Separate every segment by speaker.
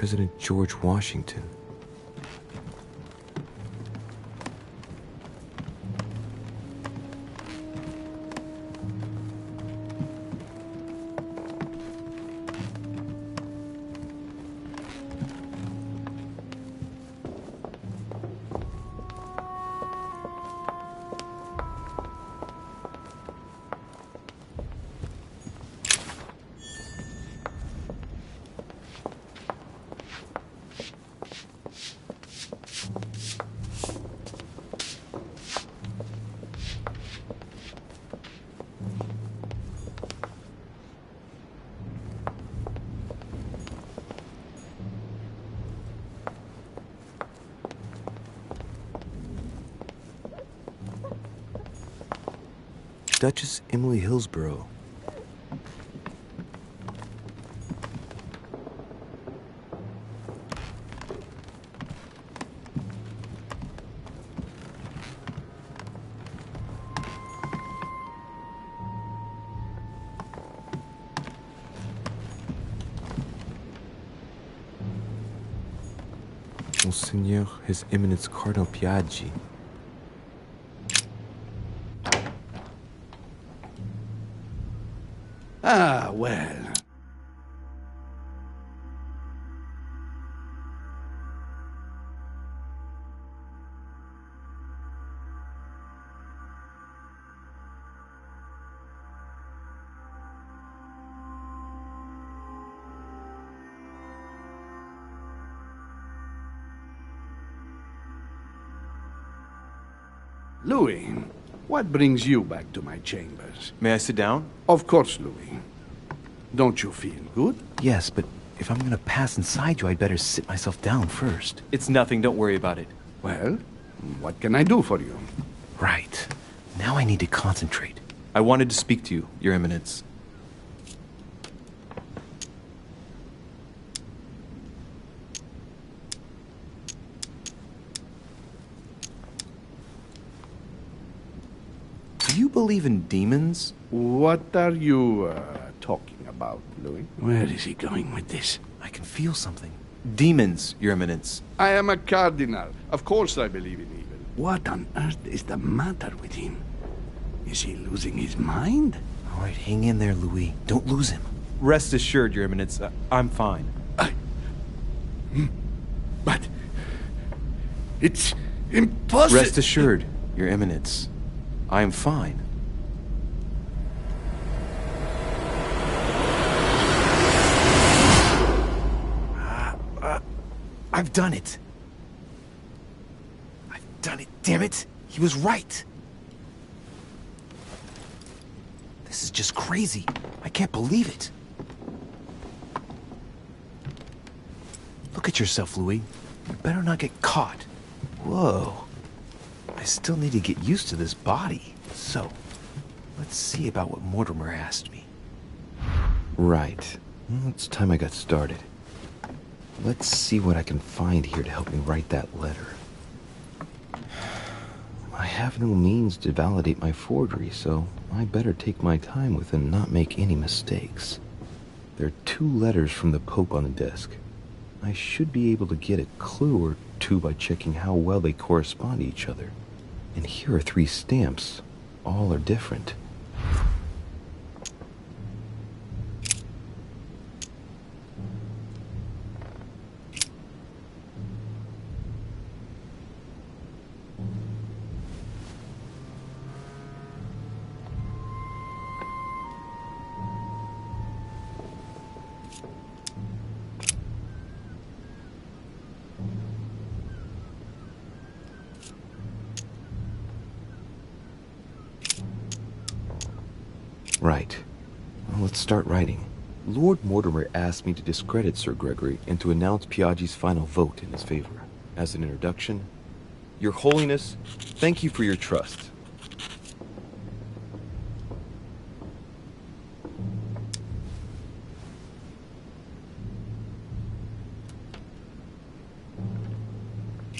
Speaker 1: President George Washington. Duchess Emily Hillsborough. Monseigneur His Eminence Cardinal Piaggi.
Speaker 2: Ah, well. Louis, what brings you back to my chambers?
Speaker 3: May I sit down?
Speaker 2: Of course, Louis. Don't you feel good?
Speaker 1: Yes, but if I'm gonna pass inside you, I'd better sit myself down first.
Speaker 3: It's nothing, don't worry about it.
Speaker 2: Well, what can I do for you?
Speaker 1: Right. Now I need to concentrate.
Speaker 3: I wanted to speak to you, Your Eminence.
Speaker 1: Do you believe in demons?
Speaker 2: What are you talking about, Louis? Where is he going with this?
Speaker 1: I can feel something.
Speaker 3: Demons, Your Eminence.
Speaker 2: I am a cardinal. Of course I believe in evil. What on earth is the matter with him? Is he losing his mind?
Speaker 1: All right, hang in there, Louis. Don't lose him.
Speaker 3: Rest assured, Your Eminence, I'm fine.
Speaker 2: But it's impossible.
Speaker 3: Rest assured, Your Eminence, I am fine.
Speaker 1: I've done it. I've done it, damn it. He was right. This is just crazy. I can't believe it. Look at yourself, Louis. You better not get caught. Whoa. I still need to get used to this body. So, let's see about what Mortimer asked me. Right. Well, it's time I got started. Let's see what I can find here to help me write that letter. I have no means to validate my forgery, so I better take my time with it and not make any mistakes. There are 2 letters from the Pope on the desk. I should be able to get a clue or 2 by checking how well they correspond to each other. And here are 3 stamps. All are different. Right. Well, let's start writing. Lord Mortimer asked me to discredit Sir Gregory and to announce Piaggi's final vote in his favor. As an introduction, Your Holiness, thank you for your trust.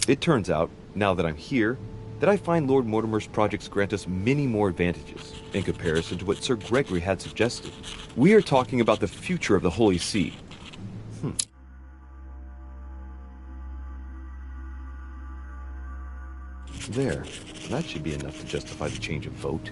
Speaker 1: It turns out, now that I'm here, that I find Lord Mortimer's projects grant us many more advantages in comparison to what Sir Gregory had suggested. We are talking about the future of the Holy See.
Speaker 3: There. That should be enough to justify the change of vote.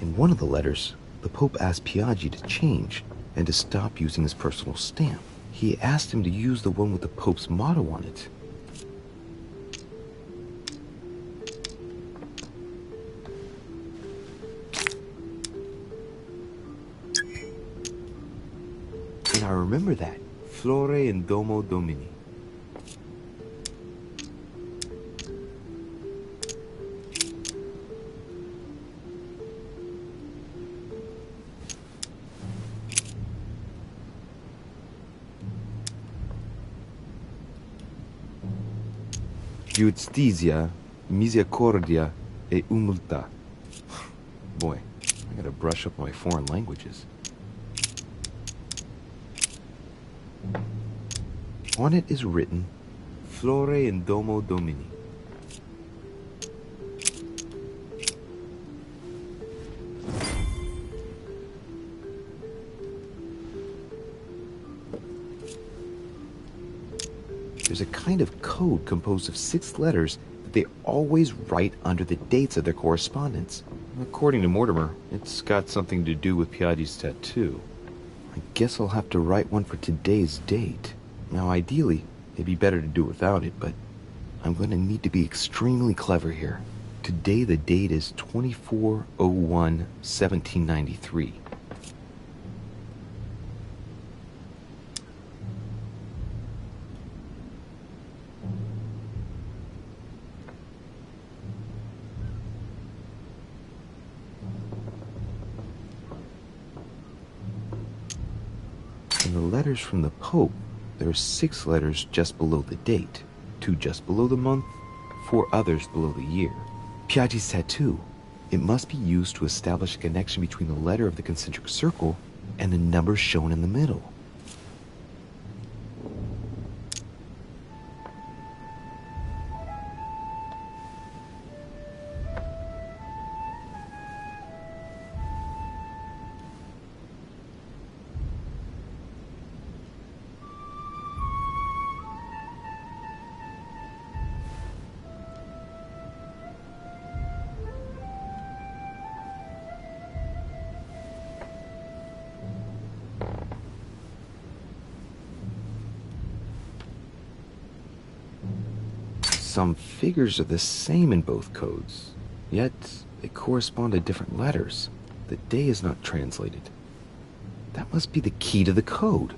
Speaker 1: In one of the letters, the Pope asked Piaggi to change and to stop using his personal stamp. He asked him to use the one with the Pope's motto on it. And I remember that. Flore in Domo Domini. Giustizia, misericordia, e umiltà. Boy, I gotta brush up my foreign languages. On it is written, Flore in Domo Domini. There's a kind of code composed of 6 letters that they always write under the dates of their correspondence. According to Mortimer, it's got something to do with Piaggi's tattoo. I guess I'll have to write one for today's date. Now, ideally, it'd be better to do without it, but I'm going to need to be extremely clever here. Today the date is 24/01/1793. In the letters from the Pope, there are 6 letters just below the date, 2 just below the month, 4 others below the year. Piaggi's tattoo. It must be used to establish a connection between the letter of the concentric circle and the number shown in the middle. Some figures are the same in both codes, yet they correspond to different letters. The day is not translated. That must be the key to the code.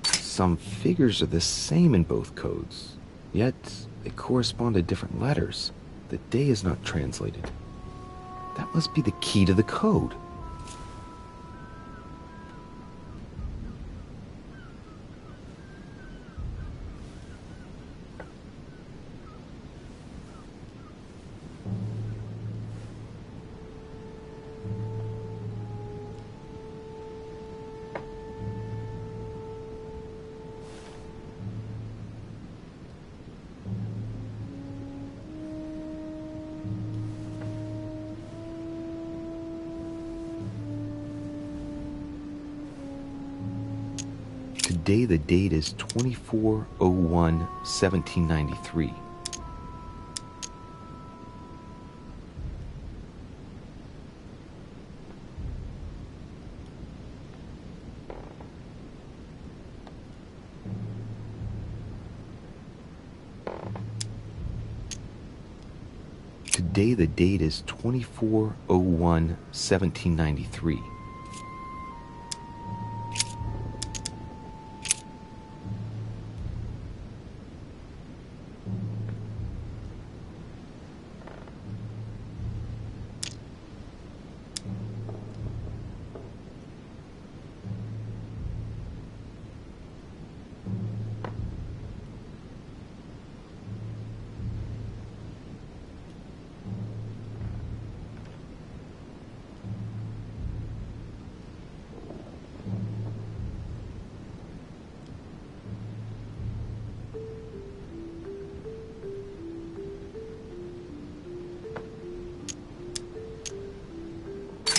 Speaker 1: Some figures are the same in both codes, yet they correspond to different letters. The day is not translated. That must be the key to the code. Today the date is 24/01/1793. Today the date is 24/01/1793.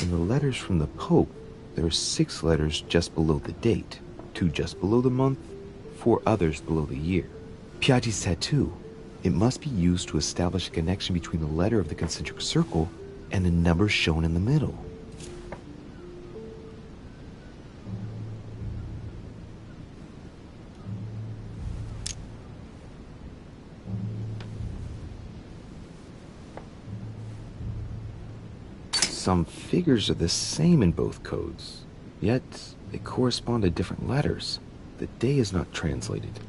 Speaker 1: In the letters from the Pope, there are 6 letters just below the date, 2 just below the month, 4 others below the year. Piaggi's tattoo. It must be used to establish a connection between the letter of the concentric circle and the number shown in the middle. Some figures are the same in both codes, yet they correspond to different letters. The day is not translated.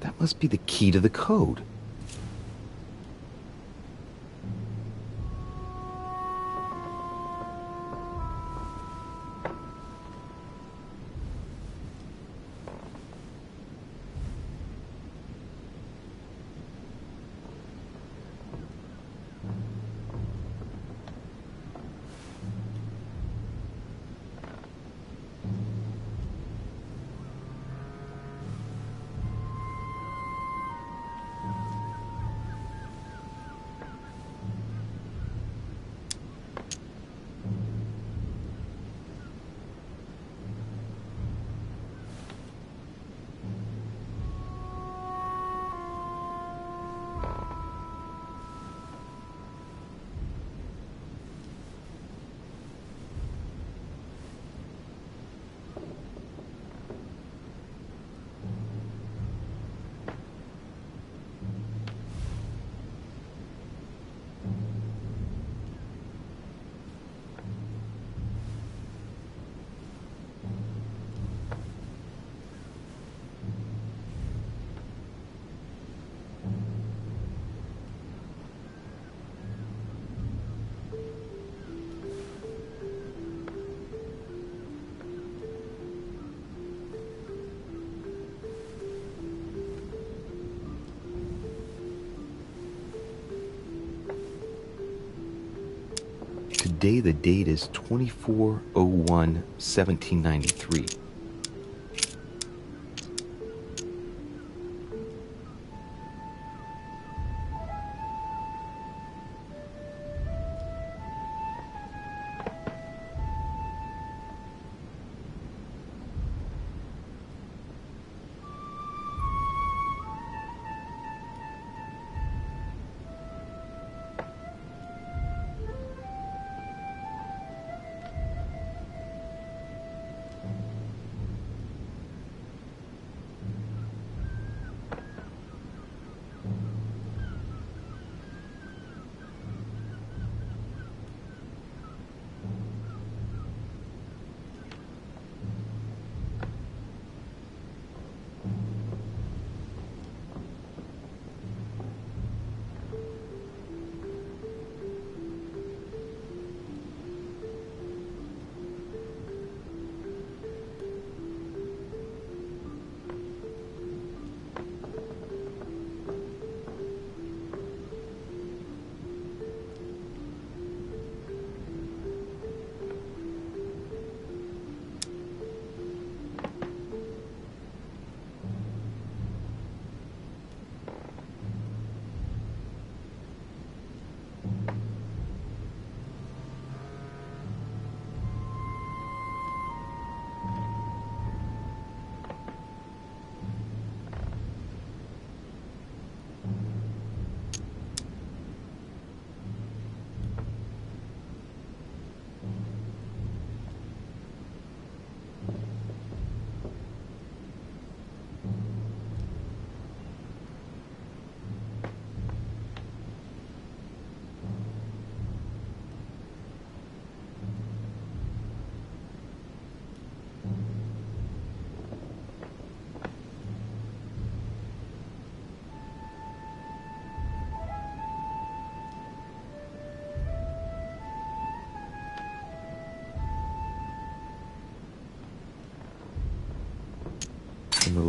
Speaker 1: That must be the key to the code. Today the date is 24/01/1793.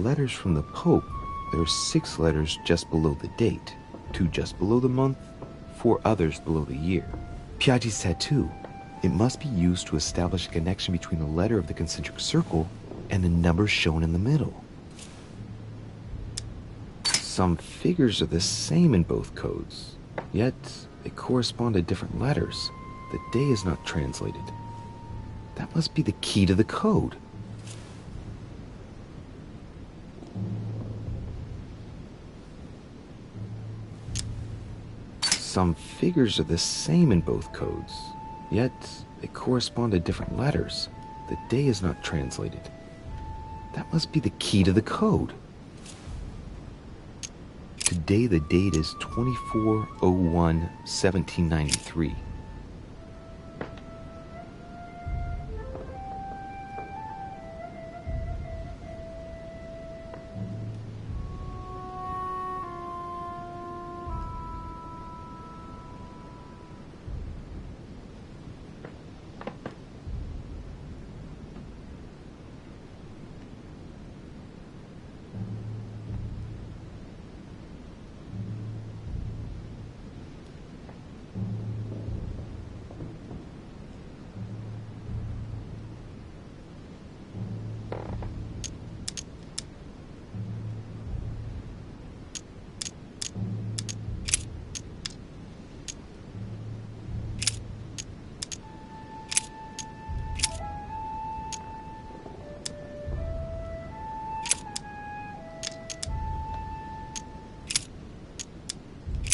Speaker 1: letters from the Pope, there are 6 letters just below the date, 2 just below the month, 4 others below the year. Piaggi's tattoo. It must be used to establish a connection between the letter of the concentric circle and the number shown in the middle. Some figures are the same in both codes, yet they correspond to different letters. The day is not translated. That must be the key to the code. Some figures are the same in both codes, yet they correspond to different letters. The day is not translated. That must be the key to the code. Today the date is 24/01/1793.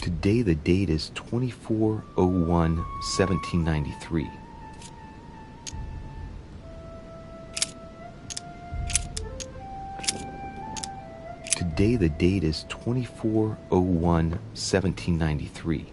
Speaker 1: Today the date is 24/01/1793. Today the date is 24/01/1793.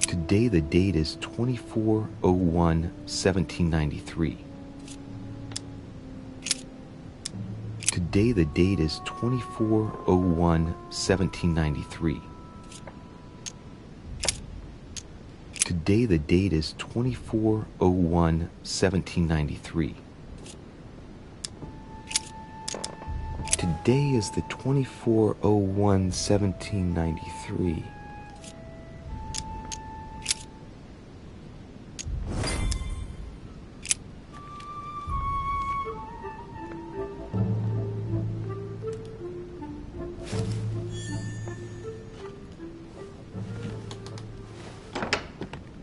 Speaker 1: Today the date is 24/01/1793. Today the date is 24/01/1793. Today the date is 24/01/1793. Today is the 24/01/1793.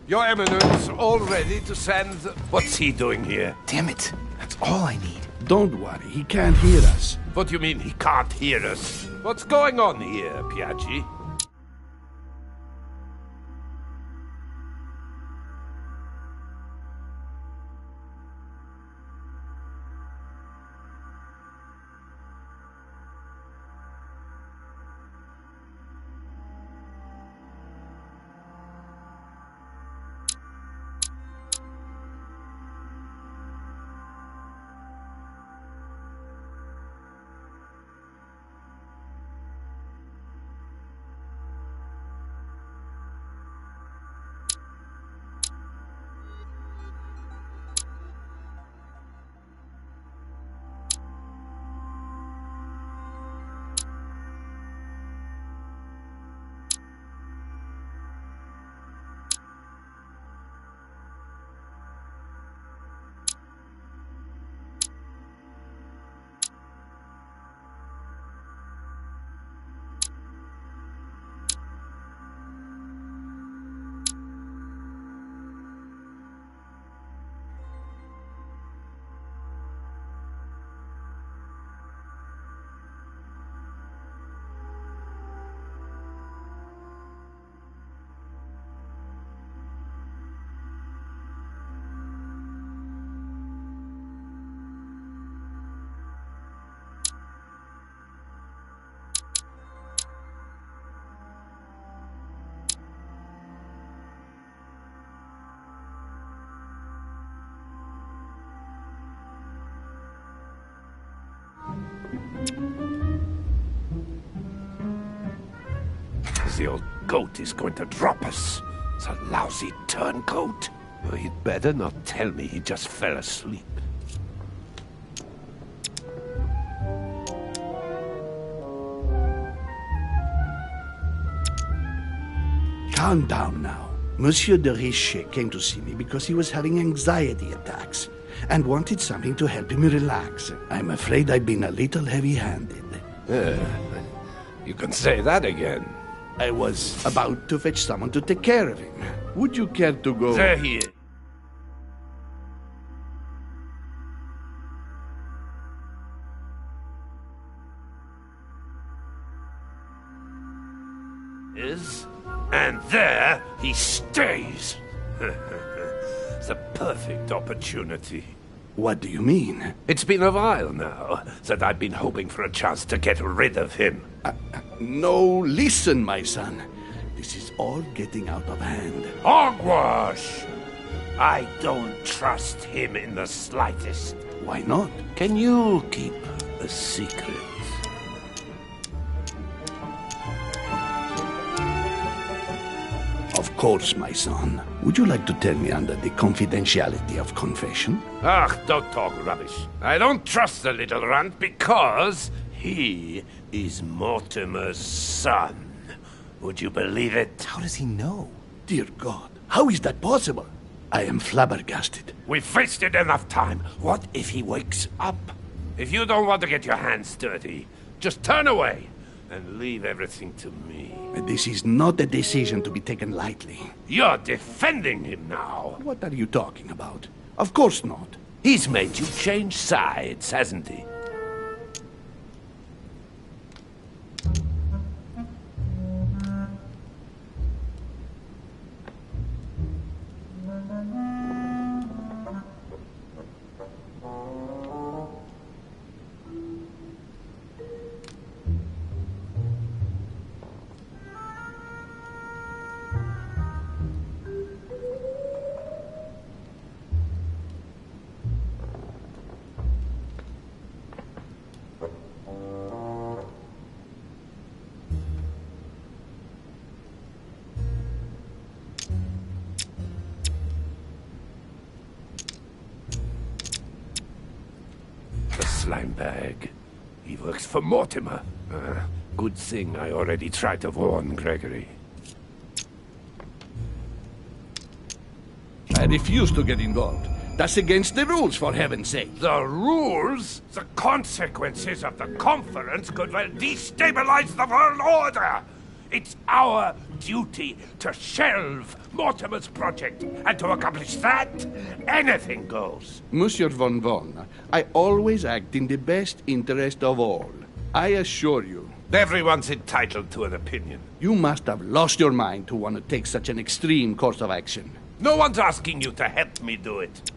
Speaker 2: Your Eminence, all ready to send... What's he doing here?
Speaker 1: Damn it! That's all I need.
Speaker 2: Don't worry, he can't hear us. What do you mean he can't hear us? What's going on here, Piaggi?
Speaker 4: the old goat is going to drop us. The lousy turncoat. Oh, he'd better not tell me he just fell asleep.
Speaker 2: Calm down now. Monsieur de Richet came to see me because he was having anxiety attacks and wanted something to help him relax. I'm afraid I've been a little heavy-handed.
Speaker 4: You can say that again.
Speaker 2: I was about to fetch someone to take care of him. Would you care to go?
Speaker 4: There he is. And there he stays. The perfect opportunity.
Speaker 2: What do you mean?
Speaker 4: It's been a while now that I've been hoping for a chance to get rid of him.
Speaker 2: No, listen, my son. This is all getting out of hand.
Speaker 4: Hogwash! I don't trust him in the slightest.
Speaker 2: Why not?
Speaker 4: Can you keep a secret?
Speaker 2: Of course, my son. Would you like to tell me under the confidentiality of confession?
Speaker 4: Ach, don't talk rubbish. I don't trust the little runt because he is Mortimer's son. Would you believe it?
Speaker 1: How does he know?
Speaker 2: Dear God, how is that possible? I am flabbergasted.
Speaker 4: We've wasted enough time. What if he wakes up? If you don't want to get your hands dirty, just turn away and leave everything to me.
Speaker 2: This is not a decision to be taken lightly.
Speaker 4: You're defending him now.
Speaker 2: What are you talking about? Of course not.
Speaker 4: He's made you change sides, hasn't he? Slime bag. He works for Mortimer. Good thing I already tried to warn Gregory.
Speaker 2: I refuse to get involved. That's against the rules, for heaven's sake.
Speaker 4: The rules? The consequences of the conference could well destabilize the world order! It's our duty to shelve Mortimer's project, and to accomplish that, anything goes.
Speaker 2: Monsieur von Von, I always act in the best interest of all. I assure you.
Speaker 4: Everyone's entitled to an opinion.
Speaker 2: You must have lost your mind to want to take such an extreme course of action.
Speaker 4: No one's asking you to help me do it.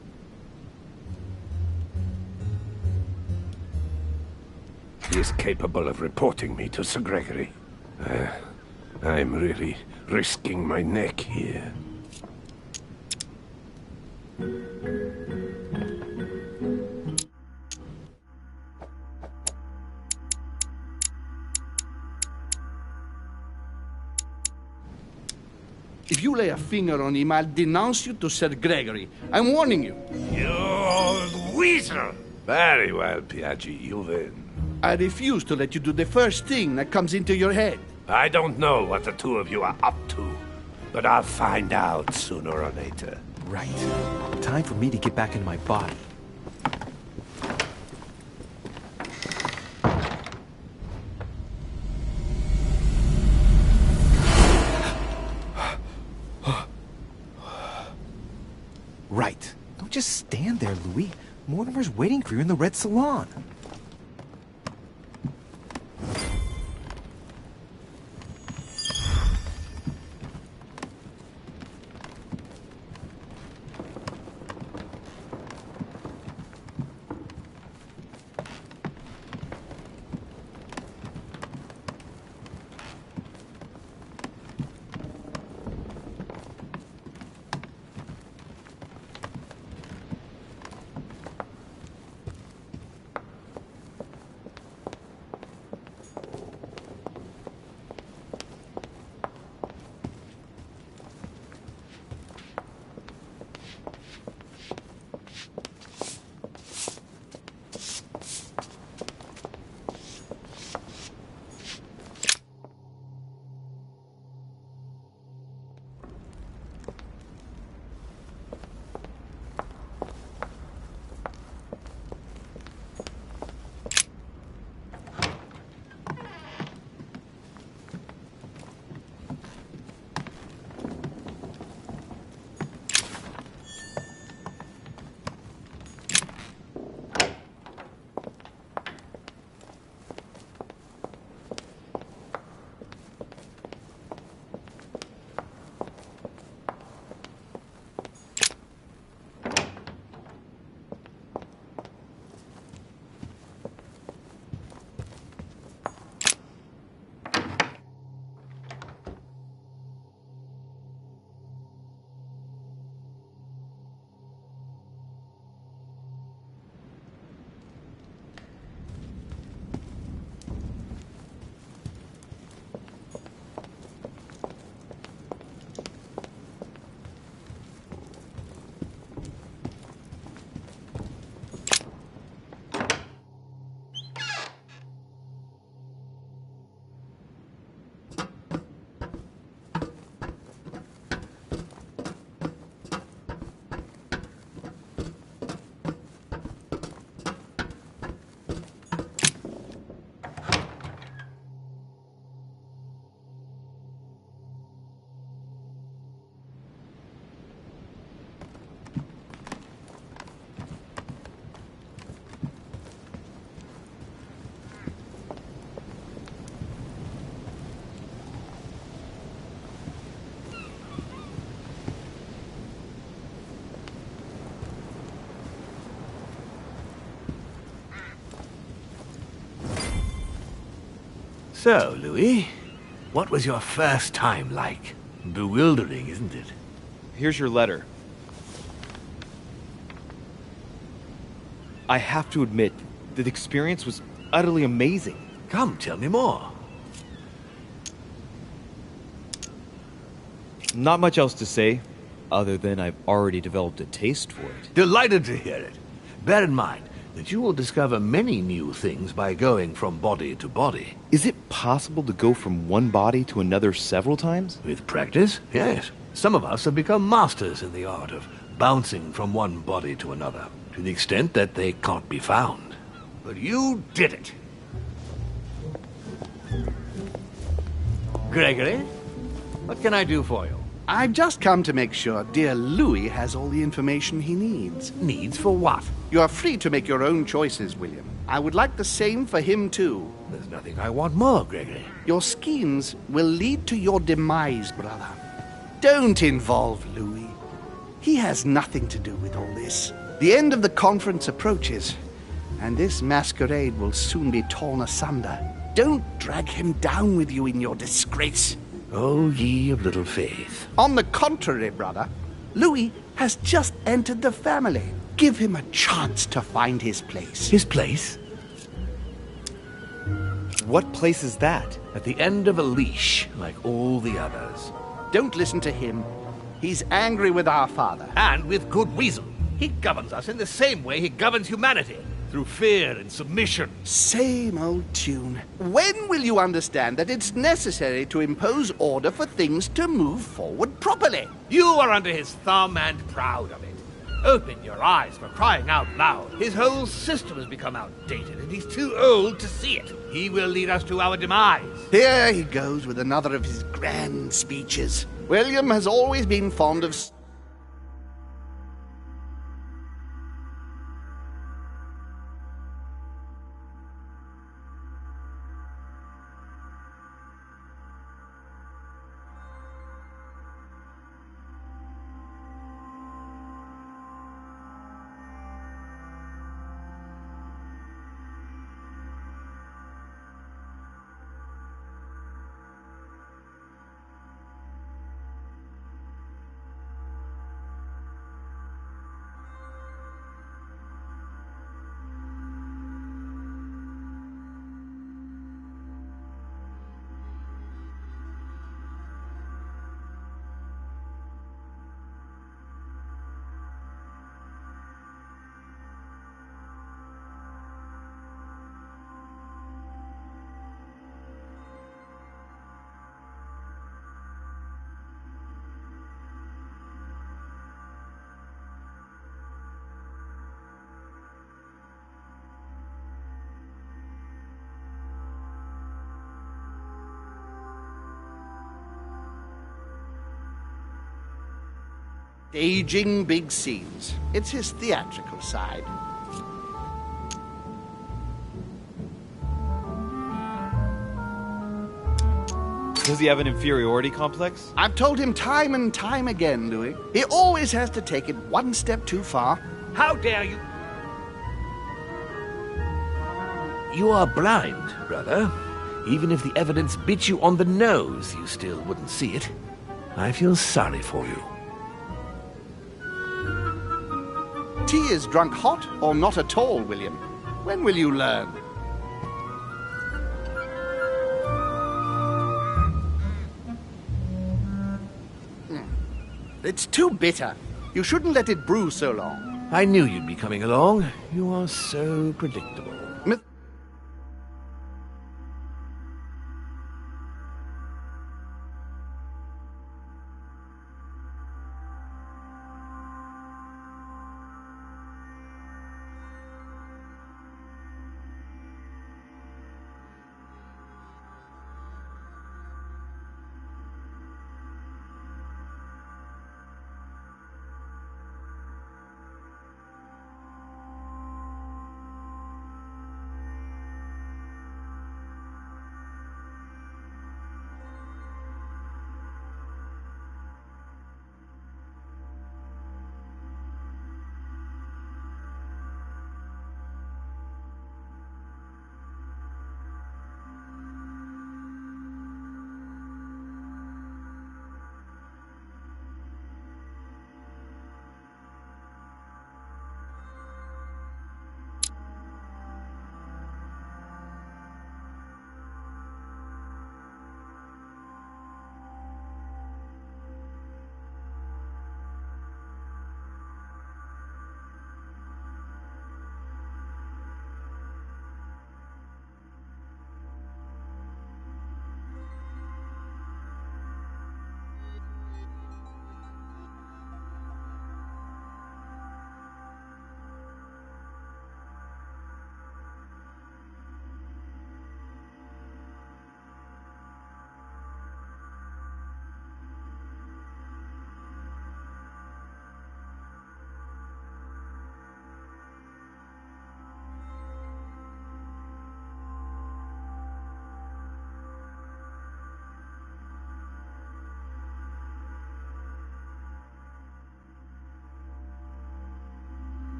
Speaker 4: He is capable of reporting me to Sir Gregory. I'm really risking my neck here.
Speaker 2: If you lay a finger on him, I'll denounce you to Sir Gregory. I'm warning you.
Speaker 4: You old weasel! Very well, Piaggi, you win.
Speaker 2: I refuse to let you do the first thing that comes into your head.
Speaker 4: I don't know what the two of you are up to, but I'll find out sooner or later.
Speaker 1: Right. Time for me to get back into my body. Right. Don't just stand there, Louis. Mortimer's waiting for you in the red salon.
Speaker 5: So, Louis, what was your first time like? Bewildering, isn't it?
Speaker 3: Here's your letter. I have to admit, the experience was utterly amazing.
Speaker 5: Come, tell me more.
Speaker 3: Not much else to say, other than I've already developed a taste for it.
Speaker 5: Delighted to hear it. Bear in mind that you will discover many new things by going from body to body.
Speaker 3: Is it possible to go from one body to another several times?
Speaker 5: With practice, yes. Some of us have become masters in the art of bouncing from one body to another, to the extent that they can't be found. But you did it. Gregory, what can I do for you?
Speaker 2: I've just come to make sure dear Louis has all the information he needs.
Speaker 5: Needs for what?
Speaker 2: You are free to make your own choices, William. I would like the same for him, too.
Speaker 5: There's nothing I want more, Gregory.
Speaker 2: Your schemes will lead to your demise, brother. Don't involve Louis. He has nothing to do with all this. The end of the conference approaches, and this masquerade will soon be torn asunder. Don't drag him down with you in your disgrace.
Speaker 5: Oh, ye of little faith.
Speaker 2: On the contrary, brother, Louis has just entered the family. Give him a chance to find his place.
Speaker 5: His place?
Speaker 3: What place is that?
Speaker 5: At the end of a leash, like all the others.
Speaker 2: Don't listen to him. He's angry with our father.
Speaker 5: And with good reason. He governs us in the same way he governs humanity. Through fear and submission.
Speaker 2: Same old tune. When will you understand that it's necessary to impose order for things to move forward properly?
Speaker 5: You are under his thumb and proud of it. Open your eyes, for crying out loud. His whole system has become outdated, and he's too old to see it. He will lead us to our demise.
Speaker 2: Here he goes with another of his grand speeches. William has always been fond of... Staging big scenes. It's his theatrical side.
Speaker 3: Does he have an inferiority complex?
Speaker 2: I've told him time and time again, Louis. He always has to take it one step too far.
Speaker 5: How dare you? You are blind, brother. Even if the evidence bit you on the nose, you still wouldn't see it. I feel sorry for you.
Speaker 2: Tea is drunk hot or not at all, William. When will you learn? It's too bitter. You shouldn't let it brew so long.
Speaker 5: I knew you'd be coming along. You are so predictable.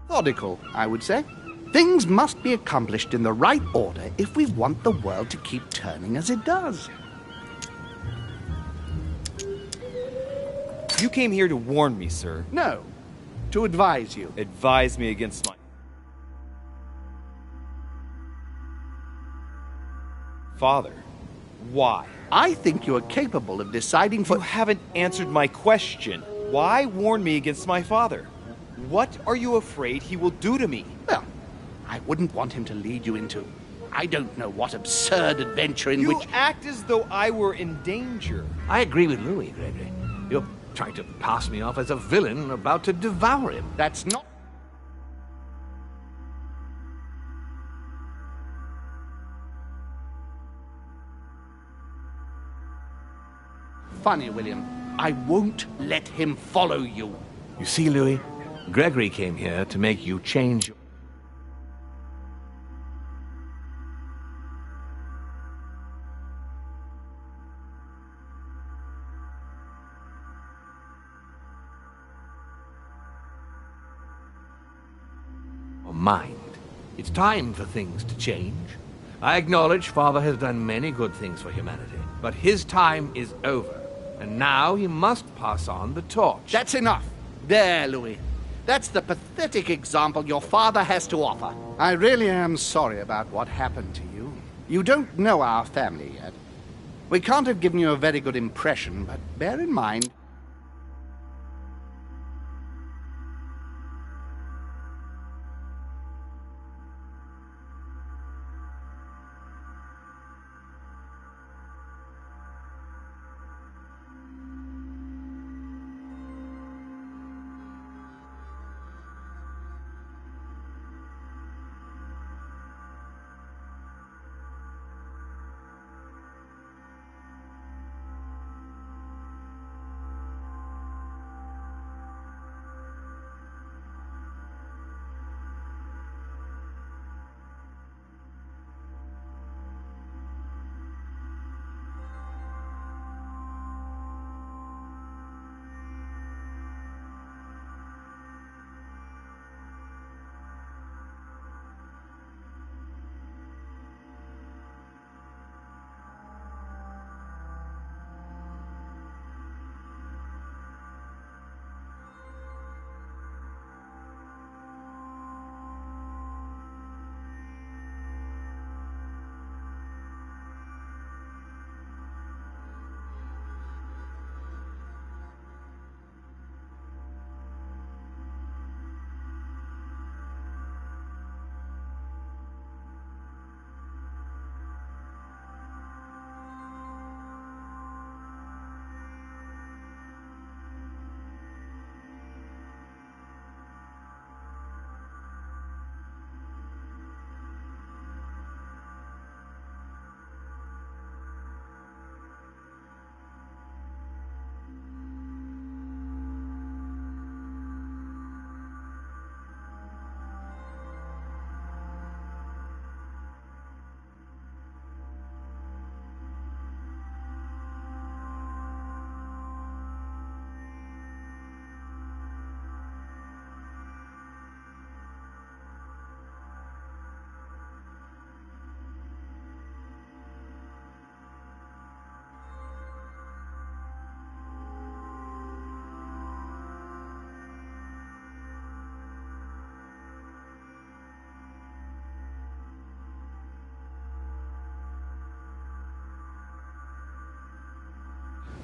Speaker 2: methodical, I would say. Things must be accomplished in the right order if we want the world to keep turning as it does.
Speaker 3: You came here to warn me, sir.
Speaker 2: No, to advise you.
Speaker 3: Advise me against my father. Why?
Speaker 2: I think you are capable of deciding for...
Speaker 3: You haven't answered my question. Why warn me against my father? What are you afraid he will do to me?
Speaker 2: Well, I wouldn't want him to lead you into... I don't know what absurd adventure in which...
Speaker 3: You act as though I were in danger.
Speaker 5: I agree with Louis, Gregory. You're trying to pass me off as a villain about to devour him.
Speaker 2: That's not... funny, William. I won't let him follow you.
Speaker 5: You see, Louis, Gregory came here to make you change your... mind. It's time for things to change. I acknowledge Father has done many good things for humanity, but his time is over, and now he must pass on the torch.
Speaker 2: That's enough. There, Louis. That's the pathetic example your father has to offer. I really am sorry about what happened to you. You don't know our family yet. We can't have given you a very good impression, but bear in mind...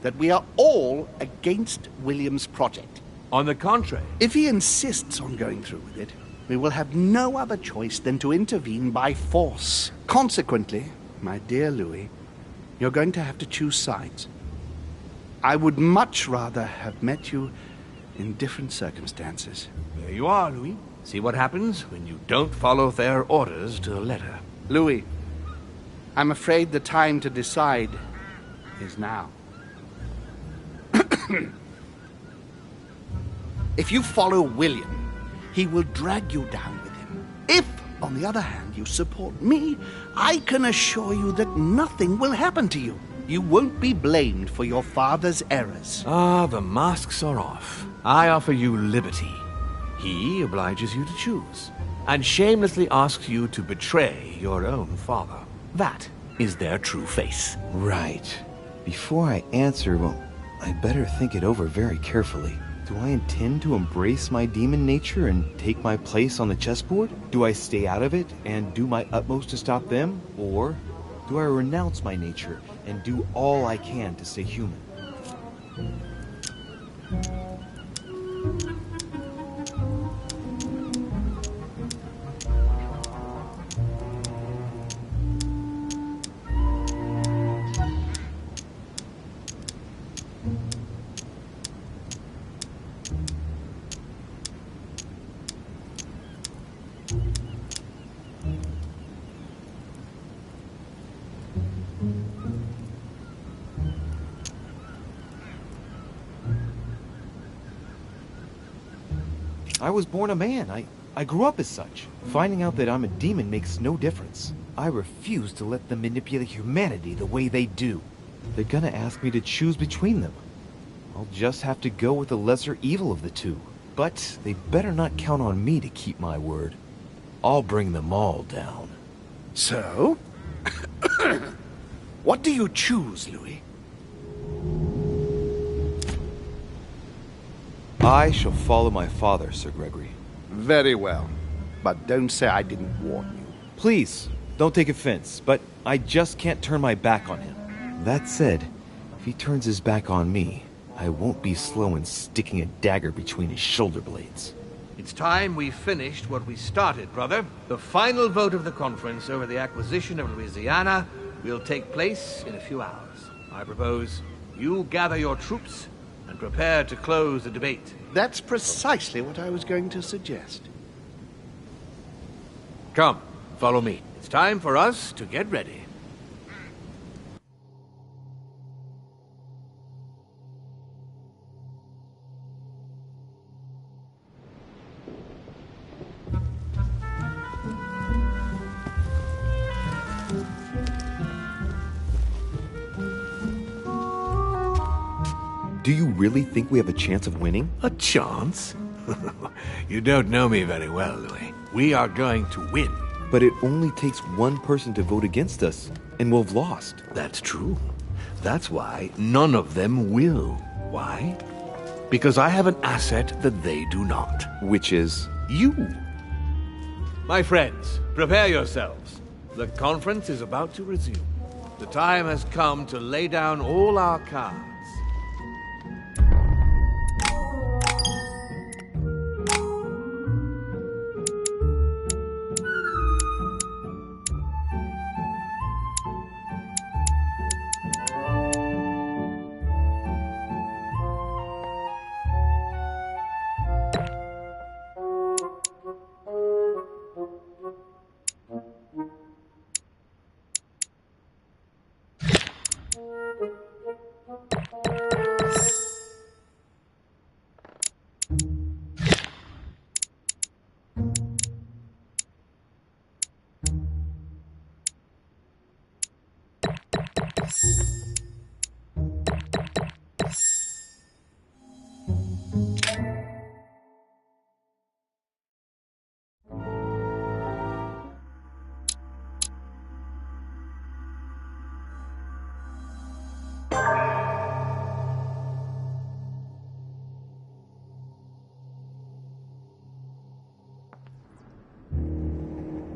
Speaker 2: that we are all against William's project.
Speaker 5: On the contrary.
Speaker 2: If he insists on going through with it, we will have no other choice than to intervene by force. Consequently, my dear Louis, you're going to have to choose sides. I would much rather have met you in different circumstances.
Speaker 5: There you are, Louis. See what happens when you don't follow their orders to the letter.
Speaker 2: Louis, I'm afraid the time to decide is now. If you follow William, he will drag you down with him. If, on the other hand, you support me, I can assure you that nothing will happen to you. You won't be blamed for your father's errors.
Speaker 5: Ah, the masks are off. I offer you liberty. He obliges you to choose, and shamelessly asks you to betray your own father. That is their true face.
Speaker 1: Right. Before I answer, well, I better think it over very carefully. Do I intend to embrace my demon nature and take my place on the chessboard? Do I stay out of it and do my utmost to stop them? Or do I renounce my nature and do all I can to stay human? I was born a man. I grew up as such. Finding out that I'm a demon makes no difference. I refuse to let them manipulate humanity the way they do. They're gonna ask me to choose between them. I'll just have to go with the lesser evil of the two. But they better not count on me to keep my word. I'll bring them all down.
Speaker 2: So? What do you choose, Louis?
Speaker 1: I shall follow my father, Sir Gregory.
Speaker 2: Very well. But don't say I didn't warn you.
Speaker 1: Please, don't take offense, but I just can't turn my back on him. That said, if he turns his back on me, I won't be slow in sticking a dagger between his shoulder blades.
Speaker 5: It's time we finished what we started, brother. The final vote of the conference over the acquisition of Louisiana will take place in a few hours. I propose you gather your troops and prepare to close the debate.
Speaker 2: That's precisely what I was going to suggest.
Speaker 5: Come, follow me. It's time for us to get ready.
Speaker 1: Do you really think we have a chance of winning?
Speaker 5: A chance? You don't know me very well, Louis. We are going to win.
Speaker 1: But it only takes one person to vote against us, and we'll have lost.
Speaker 5: That's true. That's why none of them will. Why? Because I have an asset that they do not.
Speaker 1: Which is?
Speaker 5: You. My friends, prepare yourselves. The conference is about to resume. The time has come to lay down all our cards.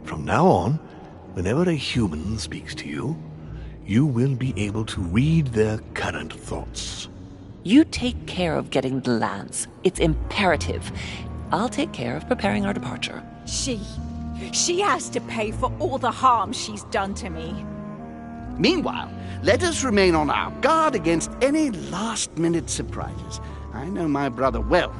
Speaker 5: From now on, whenever a human speaks to you, you will be able to read their current thoughts.
Speaker 6: You take care of getting the lands. It's imperative. I'll take care of preparing our departure.
Speaker 7: She has to pay for all the harm she's done to me.
Speaker 2: Meanwhile, let us remain on our guard against any last-minute surprises. I know my brother well.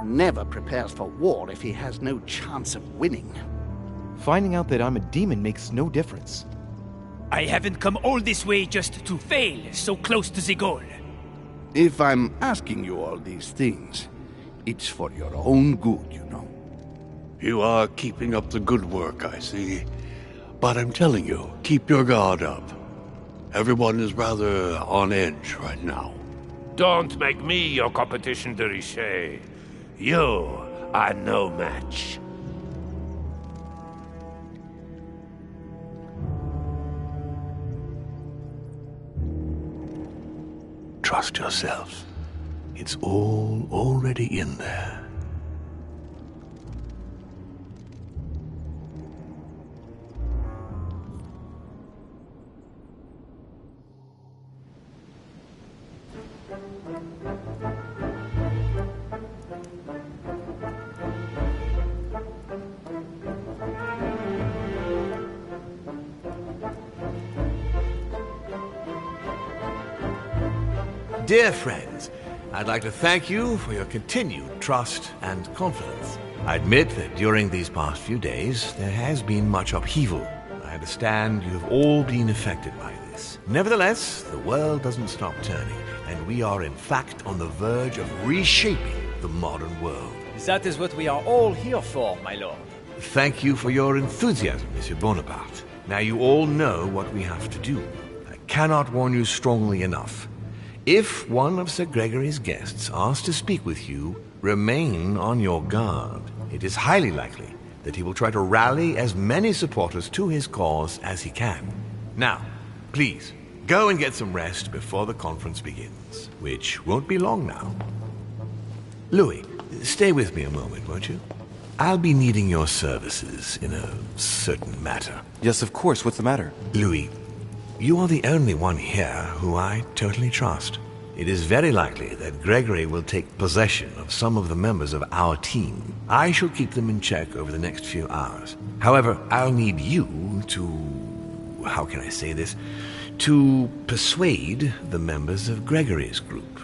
Speaker 2: Never prepares for war if he has no chance of winning.
Speaker 1: Finding out that I'm a demon makes no difference.
Speaker 8: I haven't come all this way just to fail so close to the goal.
Speaker 2: If I'm asking you all these things, it's for your own good, you know.
Speaker 8: You are keeping up the good work, I see. But I'm telling you, keep your guard up. Everyone is rather on edge right now.
Speaker 4: Don't make me your competition, de Richet. You are no match.
Speaker 8: Trust yourself. It's all already in there.
Speaker 5: Dear friends, I'd like to thank you for your continued trust and confidence. I admit that during these past few days, there has been much upheaval. I understand you have all been affected by this. Nevertheless, the world doesn't stop turning, and we are in fact on the verge of reshaping the modern world.
Speaker 9: That is what we are all here for, my lord.
Speaker 5: Thank you for your enthusiasm, Monsieur Bonaparte. Now you all know what we have to do. I cannot warn you strongly enough. If one of Sir Gregory's guests asks to speak with you, remain on your guard. It is highly likely that he will try to rally as many supporters to his cause as he can. Now, please, go and get some rest before the conference begins, which won't be long now. Louis, stay with me a moment, won't you? I'll be needing your services in a certain matter.
Speaker 1: Yes, of course. What's the matter?
Speaker 5: Louis, you are the only one here who I totally trust. It is very likely that Gregory will take possession of some of the members of our team. I shall keep them in check over the next few hours. However, I'll need you to... how can I say this? To persuade the members of Gregory's group.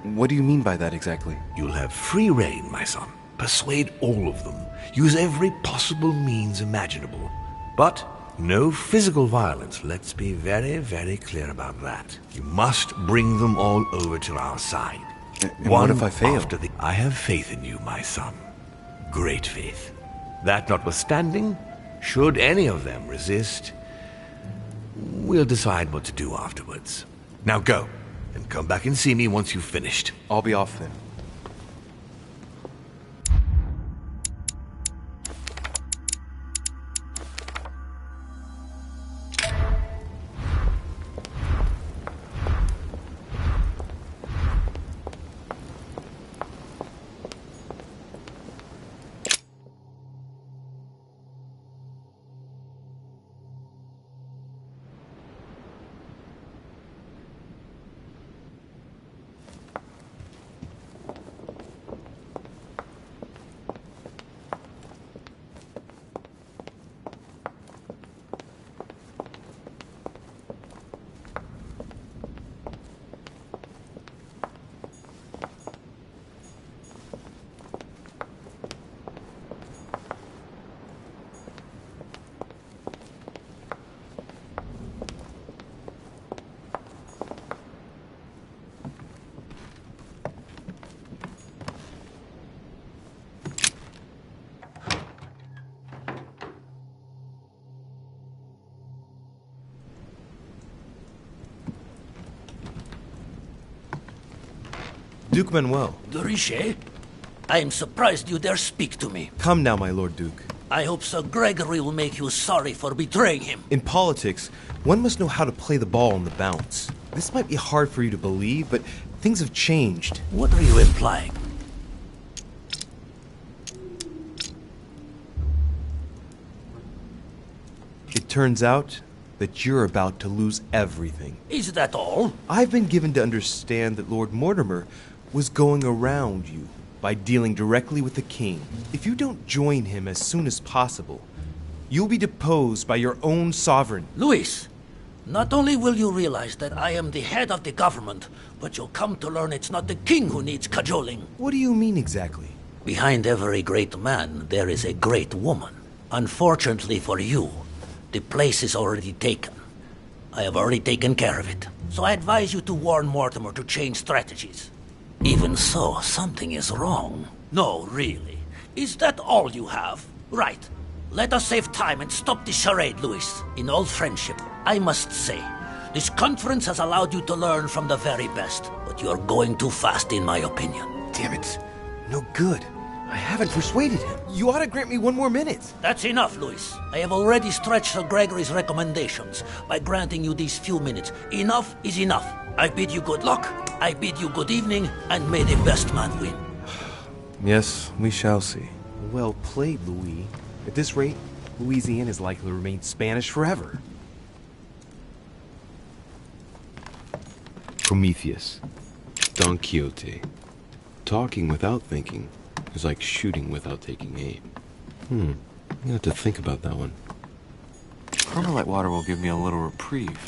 Speaker 1: What do you mean by that exactly?
Speaker 5: You'll have free rein, my son. Persuade all of them. Use every possible means imaginable. But no physical violence. Let's be very, very clear about that. You must bring them all over to our side.
Speaker 1: And what if I fail?
Speaker 5: I have faith in you, my son. Great faith. That notwithstanding, should any of them resist, we'll decide what to do afterwards. Now go, and come back and see me once you've finished.
Speaker 1: I'll be off then.
Speaker 10: Duke Manuel.
Speaker 11: De Richet? I am surprised you dare speak to me.
Speaker 10: Come now, my Lord Duke.
Speaker 11: I hope Sir Gregory will make you sorry for betraying him.
Speaker 10: In politics, one must know how to play the ball on the bounce. This might be hard for you to believe, but things have changed.
Speaker 11: What are you implying?
Speaker 10: It turns out that you're about to lose everything.
Speaker 11: Is that all?
Speaker 10: I've been given to understand that Lord Mortimer was going around you by dealing directly with the king. If you don't join him as soon as possible, you'll be deposed by your own sovereign.
Speaker 11: Luis, not only will you realize that I am the head of the government, but you'll come to learn it's not the king who needs cajoling.
Speaker 10: What do you mean exactly?
Speaker 11: Behind every great man, there is a great woman. Unfortunately for you, the place is already taken. I have already taken care of it. So I advise you to warn Mortimer to change strategies. Even so, something is wrong. No, really. Is that all you have? Right. Let us save time and stop this charade, Louis. In all friendship, I must say, this conference has allowed you to learn from the very best, but you're going too fast in my opinion.
Speaker 10: Damn it. No good. I haven't persuaded him. You ought to grant me one more minute.
Speaker 11: That's enough, Louis. I have already stretched Sir Gregory's recommendations by granting you these few minutes. Enough is enough. I bid you good luck, I bid you good evening, and may the best man win.
Speaker 10: Yes, we shall see. Well played, Louis. At this rate, Louisiana is likely to remain Spanish forever.
Speaker 1: Prometheus. Don Quixote. Talking without thinking is like shooting without taking aim. I'm gonna have to think about that one. Permalite water will give me a little reprieve.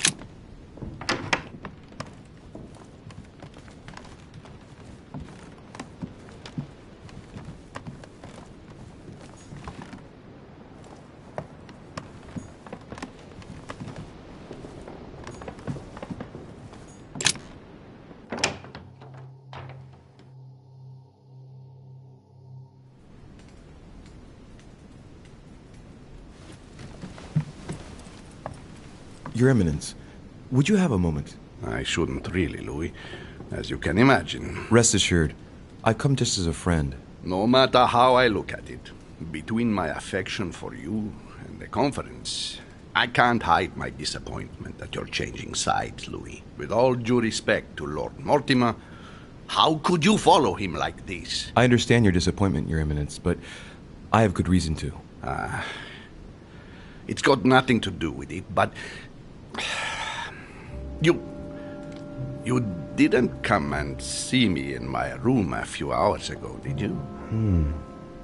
Speaker 10: Your Eminence, would you have a moment?
Speaker 2: I shouldn't really, Louis, as you can imagine.
Speaker 10: Rest assured, I come just as a friend.
Speaker 2: No matter how I look at it, between my affection for you and the conference, I can't hide my disappointment that you're changing sides, Louis. With all due respect to Lord Mortimer, how could you follow him like this?
Speaker 10: I understand your disappointment, Your Eminence, but I have good reason to.
Speaker 2: It's got nothing to do with it, but... You didn't come and see me in my room a few hours ago, did you?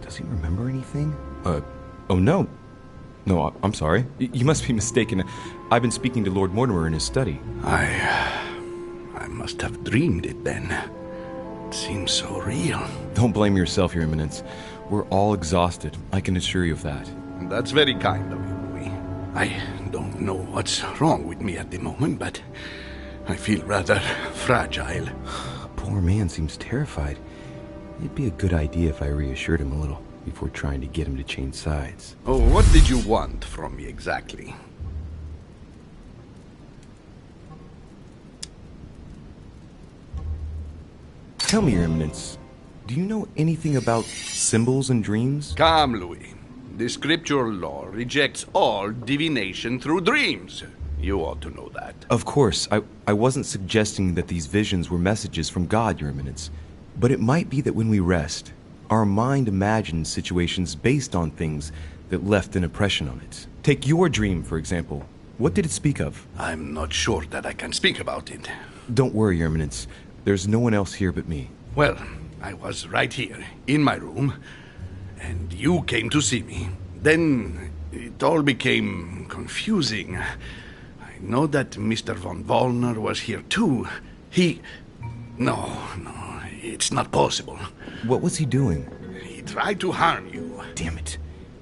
Speaker 10: Does he remember anything? Oh no. No, I'm sorry. You must be mistaken. I've been speaking to Lord Mortimer in his study.
Speaker 2: I must have dreamed it then. It seems so real.
Speaker 10: Don't blame yourself, Your Eminence. We're all exhausted. I can assure you of that.
Speaker 2: That's very kind of you, Louis. I don't know what's wrong with me at the moment, but I feel rather fragile.
Speaker 10: Poor man seems terrified. It'd be a good idea if I reassured him a little before trying to get him to change sides.
Speaker 2: Oh, what did you want from me exactly?
Speaker 10: Tell me, Your Eminence, do you know anything about symbols and dreams?
Speaker 2: Come, Louis. The scriptural law rejects all divination through dreams. You ought to know that.
Speaker 10: Of course, I wasn't suggesting that these visions were messages from God, Your Eminence. But it might be that when we rest, our mind imagines situations based on things that left an impression on it. Take your dream, for example. What did it speak of?
Speaker 2: I'm not sure that I can speak about it.
Speaker 10: Don't worry, Your Eminence. There's no one else here but me.
Speaker 2: Well, I was right here, in my room, and you came to see me. Then it all became confusing. I know that Mr. von Wollner was here too. No, it's not possible.
Speaker 10: What was he doing?
Speaker 2: He tried to harm you.
Speaker 10: Damn it.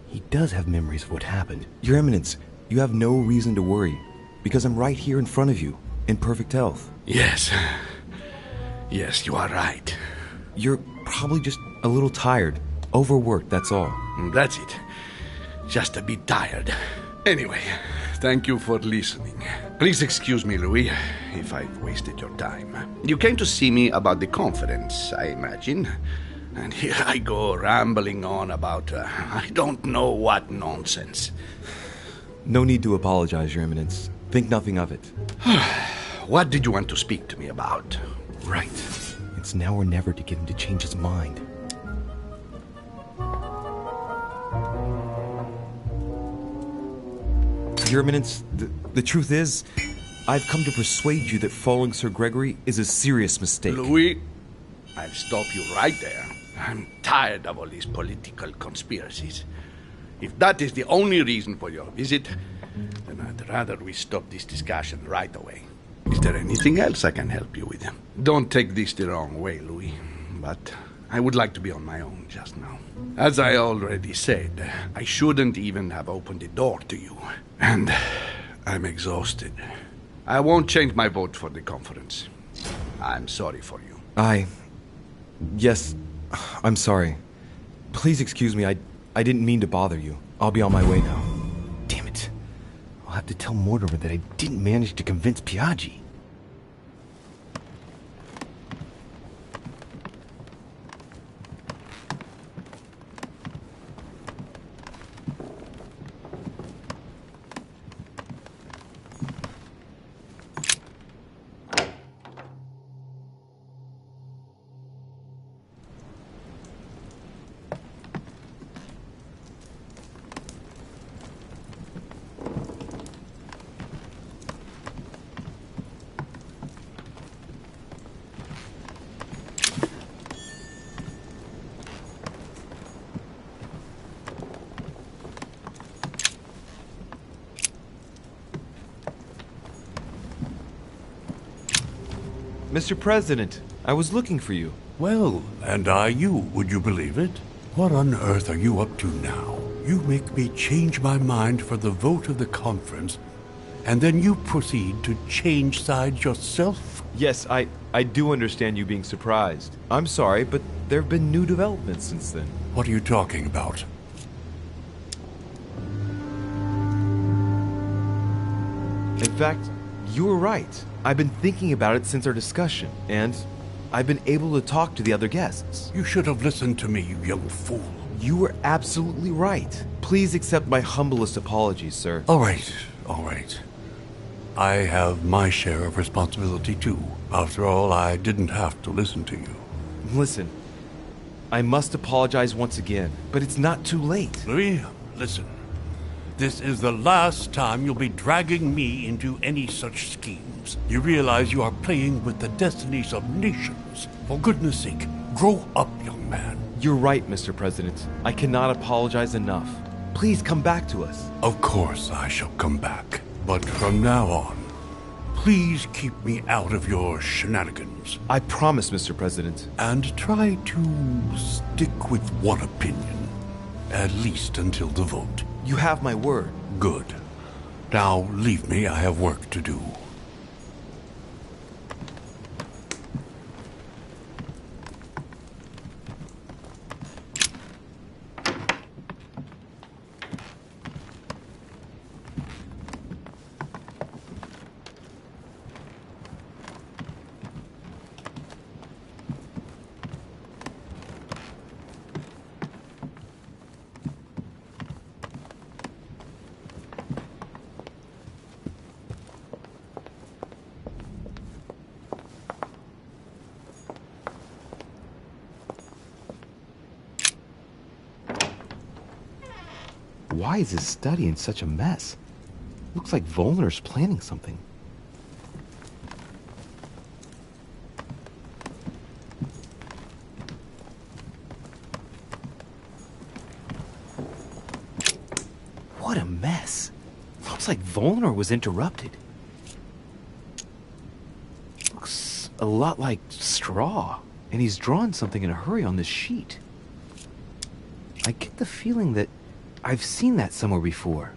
Speaker 10: He does have memories of what happened. Your Eminence, you have no reason to worry, because I'm right here in front of you, in perfect health.
Speaker 2: Yes, you are right.
Speaker 10: You're probably just a little tired. Overworked, that's all.
Speaker 2: That's it. Just a bit tired. Anyway, thank you for listening. Please excuse me, Louis, if I've wasted your time. You came to see me about the conference, I imagine. And here I go rambling on about I don't know what nonsense.
Speaker 10: No need to apologize, Your Eminence. Think nothing of it.
Speaker 2: What did you want to speak to me about?
Speaker 10: Right. It's now or never to get him to change his mind. Your Eminence, the truth is, I've come to persuade you that following Sir Gregory is a serious mistake.
Speaker 2: Louis, I'll stop you right there. I'm tired of all these political conspiracies. If that is the only reason for your visit, then I'd rather we stop this discussion right away. Is there anything else I can help you with? Don't take this the wrong way, Louis, but I would like to be on my own just now. As I already said, I shouldn't even have opened the door to you, and I'm exhausted.
Speaker 8: I won't change my vote for the conference. I'm sorry for you.
Speaker 10: Yes, I'm sorry. Please excuse me, I didn't mean to bother you. I'll be on my way now.
Speaker 1: Damn it. I'll have to tell Mortimer that I didn't manage to convince Piaggi.
Speaker 10: Mr. President, I was looking for you.
Speaker 8: Well, and I you, would you believe it? What on earth are you up to now? You make me change my mind for the vote of the conference, and then you proceed to change sides yourself?
Speaker 10: Yes, I do understand you being surprised. I'm sorry, but there have been new developments since then.
Speaker 8: What are you talking about?
Speaker 10: In fact, you were right. I've been thinking about it since our discussion, and I've been able to talk to the other guests.
Speaker 8: You should have listened to me, you young fool.
Speaker 10: You were absolutely right. Please accept my humblest apologies, sir.
Speaker 8: All right. I have my share of responsibility too. After all, I didn't have to listen to you.
Speaker 10: Listen, I must apologize once again, but it's not too late.
Speaker 8: Louis, listen. This is the last time you'll be dragging me into any such schemes. You realize you are playing with the destinies of nations. For goodness sake, grow up, young man.
Speaker 10: You're right, Mr. President. I cannot apologize enough. Please come back to us.
Speaker 8: Of course I shall come back. But from now on, please keep me out of your shenanigans.
Speaker 10: I promise, Mr. President.
Speaker 8: And try to stick with one opinion. At least until the vote.
Speaker 10: You have my word.
Speaker 8: Good. Now leave me, I have work to do.
Speaker 1: Why is his study in such a mess? Looks like Volner's planning something. What a mess. Looks like Volner was interrupted. Looks a lot like straw, and he's drawn something in a hurry on this sheet. I get the feeling that I've seen that somewhere before.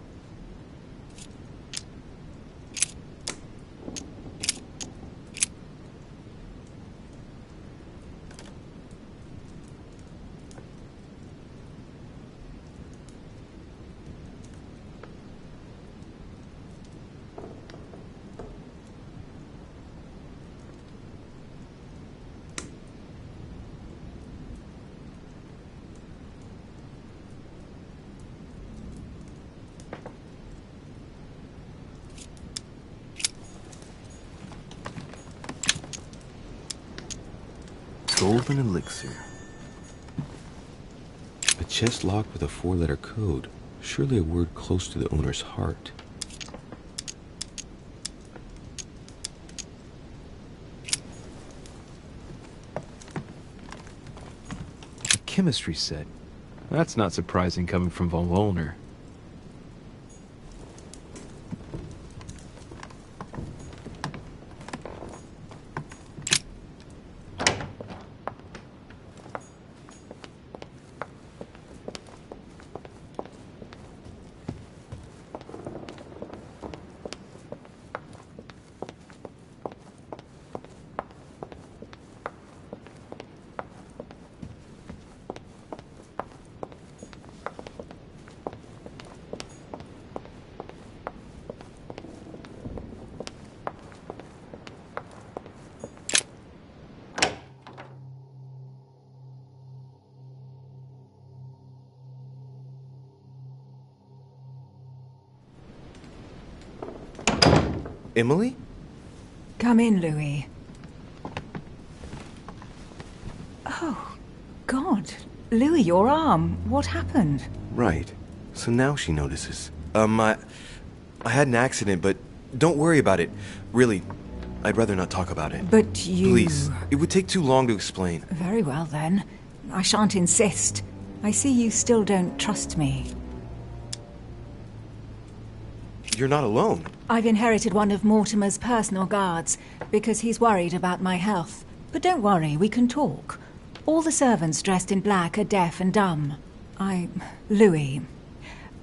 Speaker 1: Golden elixir. A chest locked with a 4-letter code. Surely a word close to the owner's heart. A chemistry set. That's not surprising coming from von Volner.
Speaker 10: Emily?
Speaker 7: Come in, Louis. Oh, God. Louis, your arm. What happened?
Speaker 10: Right. So now she notices. I had an accident, but don't worry about it. Really, I'd rather not talk about it.
Speaker 7: But you...
Speaker 10: Please, it would take too long to explain.
Speaker 7: Very well, then. I shan't insist. I see you still don't trust me.
Speaker 10: You're not alone.
Speaker 7: I've inherited one of Mortimer's personal guards, because he's worried about my health. But don't worry, we can talk. All the servants dressed in black are deaf and dumb. Louis,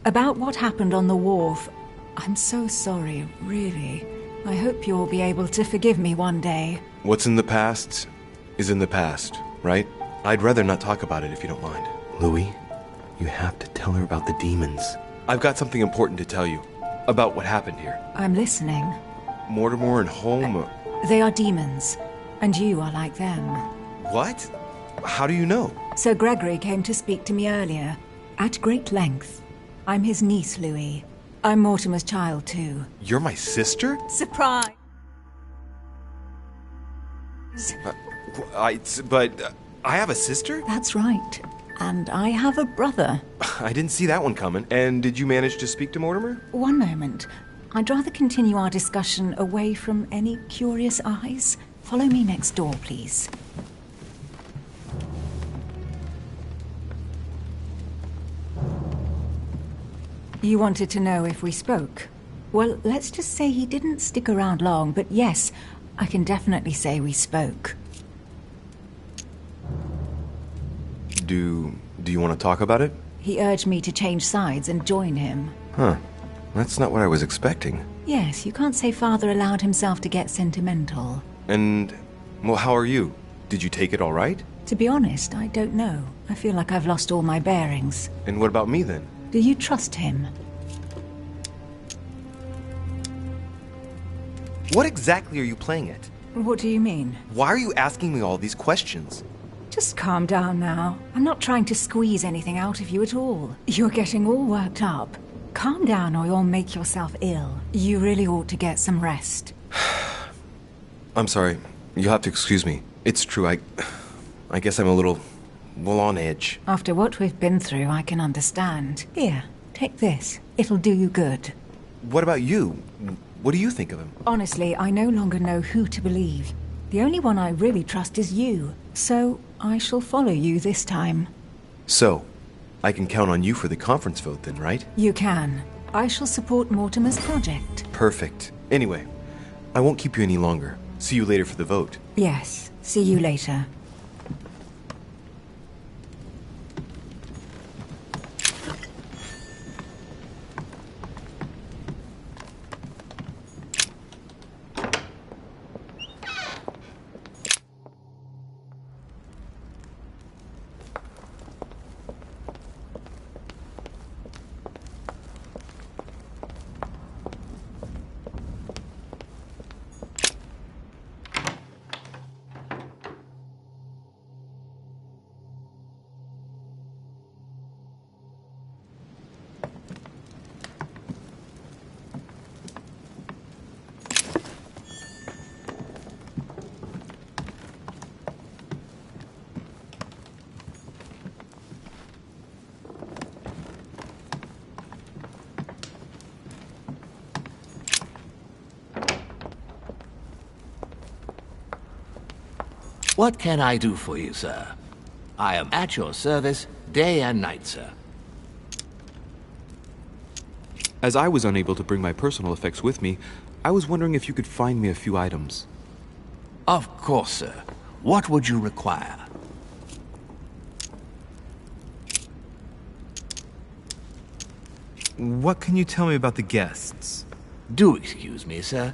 Speaker 7: about what happened on the wharf, I'm so sorry, really. I hope you'll be able to forgive me one day.
Speaker 10: What's in the past is in the past, right? I'd rather not talk about it if you don't mind. Louis, you have to tell her about the demons. I've got something important to tell you about what happened here.
Speaker 7: I'm listening.
Speaker 10: Mortimer and Holm...
Speaker 7: They are demons, and you are like them.
Speaker 10: What? How do you know?
Speaker 7: Sir Gregory came to speak to me earlier, at great length. I'm his niece, Louis. I'm Mortimer's child, too.
Speaker 10: You're my sister?
Speaker 7: Surprise!
Speaker 10: I have a sister?
Speaker 7: That's right. And I have a brother.
Speaker 10: I didn't see that one coming. And did you manage to speak to Mortimer?
Speaker 7: One moment. I'd rather continue our discussion away from any curious eyes. Follow me next door, please. You wanted to know if we spoke? Well, let's just say he didn't stick around long, but yes, I can definitely say we spoke.
Speaker 10: Do you want to talk about it?
Speaker 7: He urged me to change sides and join him.
Speaker 10: Huh. That's not what I was expecting.
Speaker 7: Yes, you can't say Father allowed himself to get sentimental.
Speaker 10: And, well, how are you? Did you take it all right?
Speaker 7: To be honest, I don't know. I feel like I've lost all my bearings.
Speaker 10: And what about me, then?
Speaker 7: Do you trust him?
Speaker 10: What exactly are you playing at?
Speaker 7: What do you mean?
Speaker 10: Why are you asking me all these questions?
Speaker 7: Just calm down now. I'm not trying to squeeze anything out of you at all. You're getting all worked up. Calm down or you'll make yourself ill. You really ought to get some rest.
Speaker 10: I'm sorry. You'll have to excuse me. It's true, I guess I'm a little... well, on edge.
Speaker 7: After what we've been through, I can understand. Here, take this. It'll do you good.
Speaker 10: What about you? What do you think of him?
Speaker 7: Honestly, I no longer know who to believe. The only one I really trust is you. So, I shall follow you this time.
Speaker 10: So, I can count on you for the conference vote then, right?
Speaker 7: You can. I shall support Mortimer's project.
Speaker 10: Perfect. Anyway, I won't keep you any longer. See you later for the vote.
Speaker 7: Yes. See you later.
Speaker 5: What can I do for you, sir? I am at your service day and night, sir.
Speaker 1: As I was unable to bring my personal effects with me, I was wondering if you could find me a few items.
Speaker 5: Of course, sir. What would you require?
Speaker 10: What can you tell me about the guests?
Speaker 5: Do excuse me, sir,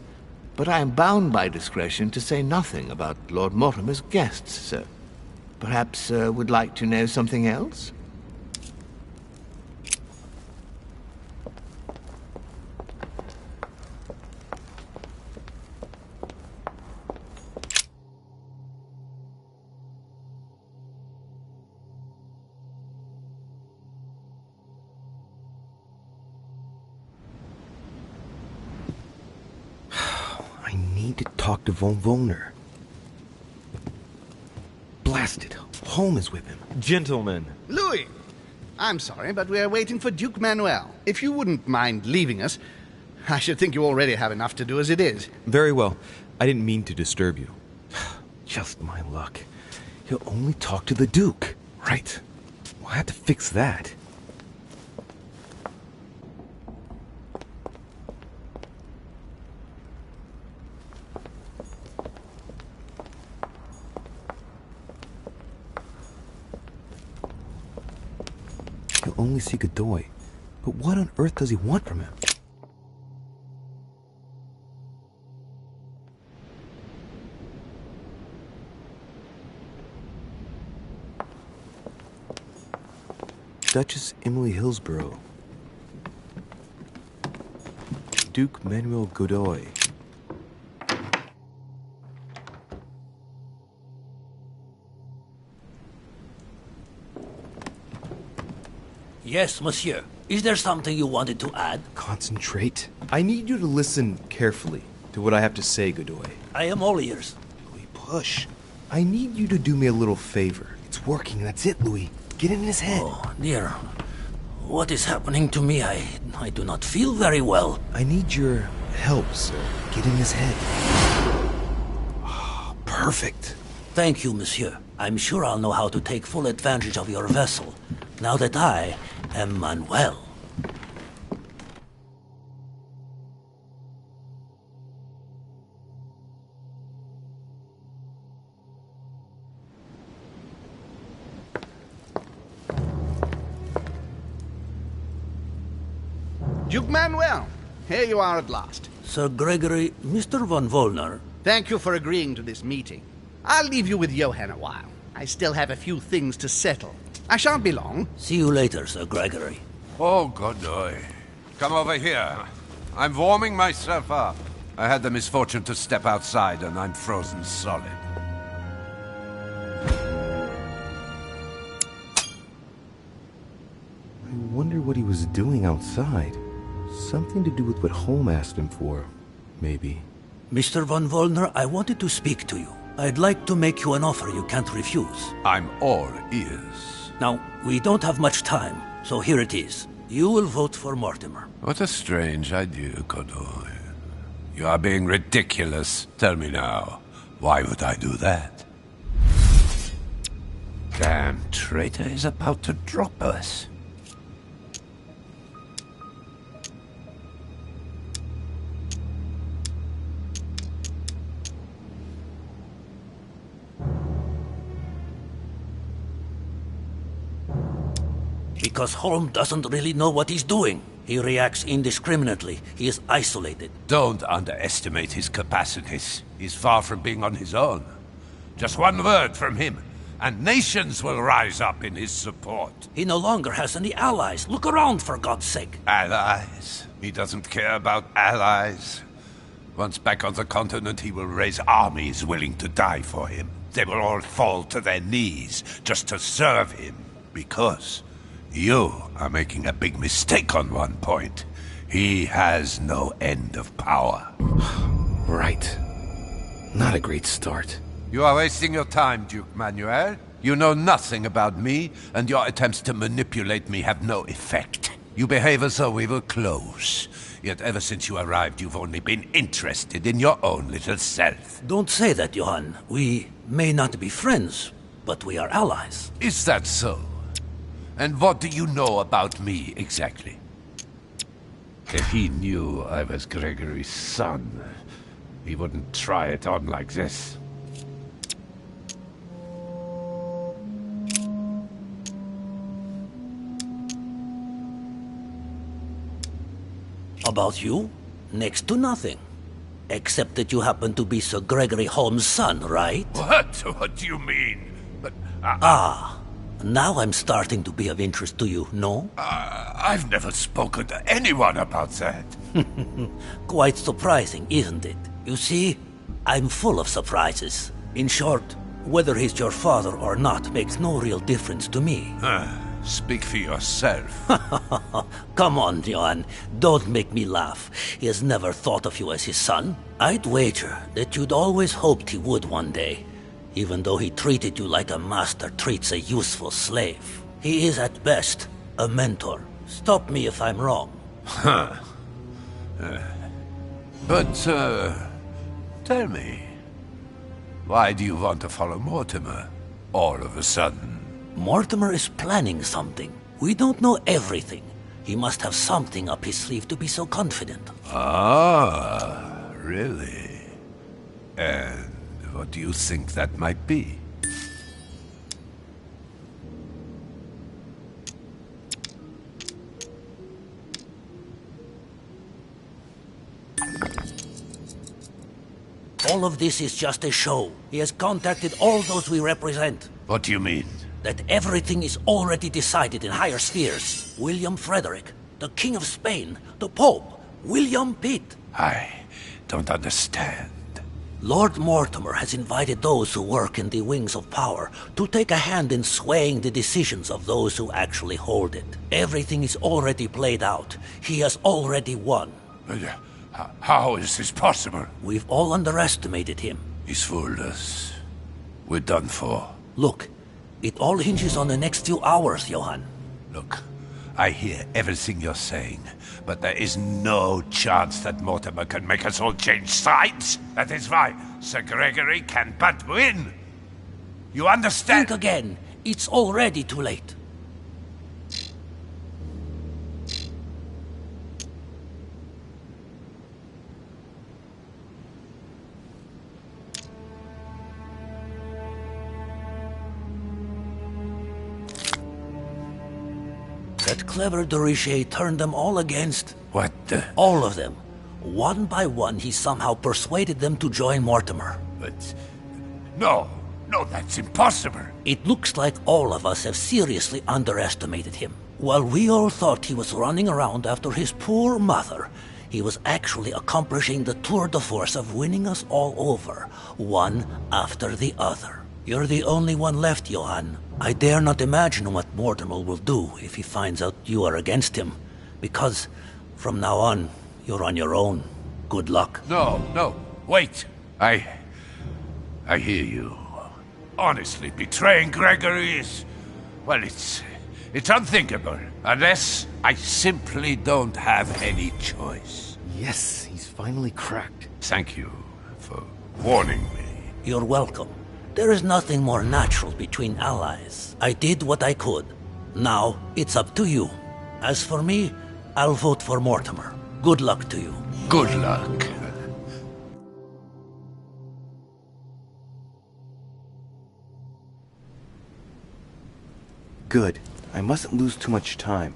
Speaker 5: but I am bound by discretion to say nothing about Lord Mortimer's guests, sir. Perhaps would like to know something else?
Speaker 1: talk to von Wollner. Blast it. Holm is with him.
Speaker 10: Gentlemen.
Speaker 2: Louis! I'm sorry, but we are waiting for Duke Manuel. If you wouldn't mind leaving us, I should think you already have enough to do as it is.
Speaker 10: Very well. I didn't mean to disturb you.
Speaker 1: Just my luck. He'll only talk to the Duke. Right. We'll have to fix that. He'll only see Godoy. But what on earth does he want from him? Duchess Emily Hillsborough. Duke Manuel Godoy.
Speaker 11: Yes, monsieur. Is there something you wanted to add?
Speaker 10: Concentrate. I need you to listen carefully to what I have to say, Godoy.
Speaker 11: I am all ears.
Speaker 10: Louis, push. I need you to do me a little favor. It's working, that's it, Louis. Get in his head.
Speaker 11: Oh, dear. What is happening to me? I do not feel very well.
Speaker 10: I need your help, sir. Get in his head. Oh, perfect.
Speaker 11: Thank you, monsieur. I'm sure I'll know how to take full advantage of your vessel, now that I am Manuel.
Speaker 2: Duke Manuel, here you are at last.
Speaker 11: Sir Gregory, Mr. von Wollner.
Speaker 2: Thank you for agreeing to this meeting. I'll leave you with Johann a while. I still have a few things to settle. I shan't be long.
Speaker 11: See you later, Sir Gregory.
Speaker 4: Oh, Godoy. Come over here. I'm warming myself up. I had the misfortune to step outside and I'm frozen solid.
Speaker 1: I wonder what he was doing outside. Something to do with what Holm asked him for, maybe.
Speaker 11: Mr. von Wollner, I wanted to speak to you. I'd like to make you an offer you can't refuse.
Speaker 4: I'm all ears.
Speaker 11: Now, we don't have much time, so here it is. You will vote for Mortimer.
Speaker 4: What a strange idea, Godoy. You are being ridiculous. Tell me now, why would I do that? Damn traitor is about to drop us.
Speaker 11: Because Holm doesn't really know what he's doing. He reacts indiscriminately. He is isolated.
Speaker 4: Don't underestimate his capacities. He's far from being on his own. Just one word from him, and nations will rise up in his support.
Speaker 11: He no longer has any allies. Look around, for God's sake.
Speaker 4: Allies? He doesn't care about allies. Once back on the continent, he will raise armies willing to die for him. They will all fall to their knees just to serve him. Because you are making a big mistake on one point. He has no end of power.
Speaker 1: Right. Not a great start.
Speaker 4: You are wasting your time, Duke Manuel. You know nothing about me, and your attempts to manipulate me have no effect. You behave as though we were close. Yet ever since you arrived, you've only been interested in your own little self.
Speaker 11: Don't say that, Johann. We may not be friends, but we are allies.
Speaker 4: Is that so? And what do you know about me, exactly? If he knew I was Gregory's son, he wouldn't try it on like this.
Speaker 11: About you? Next to nothing. Except that you happen to be Sir Gregory Holmes' son, right?
Speaker 4: What? What do you mean? But,
Speaker 11: now I'm starting to be of interest to you, no?
Speaker 4: I've never spoken to anyone about that.
Speaker 11: Quite surprising, isn't it? You see, I'm full of surprises. In short, whether he's your father or not makes no real difference to me.
Speaker 4: Speak for yourself.
Speaker 11: Come on, Johann. Don't make me laugh. He has never thought of you as his son. I'd wager that you'd always hoped he would one day, even though he treated you like a master treats a useful slave. He is at best a mentor. Stop me if I'm wrong.
Speaker 4: Huh. But, tell me, why do you want to follow Mortimer all of a sudden?
Speaker 11: Mortimer is planning something. We don't know everything. He must have something up his sleeve to be so confident.
Speaker 4: Ah, really? And what do you think that might be?
Speaker 11: All of this is just a show. He has contacted all those we represent.
Speaker 4: What do you mean?
Speaker 11: That everything is already decided in higher spheres. William Frederick, the King of Spain, the Pope, William Pitt.
Speaker 4: I don't understand.
Speaker 11: Lord Mortimer has invited those who work in the wings of power to take a hand in swaying the decisions of those who actually hold it. Everything is already played out. He has already won.
Speaker 4: How is this possible?
Speaker 11: We've all underestimated him.
Speaker 4: He's fooled us. We're done for.
Speaker 11: Look, it all hinges on the next few hours, Johann.
Speaker 4: Look, I hear everything you're saying, but there is no chance that Mortimer can make us all change sides. That is why Sir Gregory can but win. You understand?
Speaker 11: Think again. It's already too late. That clever de Richet turned them all against...
Speaker 4: What the...
Speaker 11: All of them. One by one, he somehow persuaded them to join Mortimer.
Speaker 4: But... No, that's impossible.
Speaker 11: It looks like all of us have seriously underestimated him. While we all thought he was running around after his poor mother, he was actually accomplishing the tour de force of winning us all over, one after the other. You're the only one left, Johann. I dare not imagine what Mortimer will do if he finds out you are against him. Because, from now on, you're on your own. Good luck.
Speaker 4: No, wait. I hear you. Honestly, betraying Gregory is... Well, it's unthinkable. Unless I simply don't have any choice.
Speaker 1: Yes, he's finally cracked.
Speaker 4: Thank you for warning me.
Speaker 11: You're welcome. There is nothing more natural between allies. I did what I could. Now, it's up to you. As for me, I'll vote for Mortimer. Good luck to you.
Speaker 4: Good luck.
Speaker 1: Good. I mustn't lose too much time.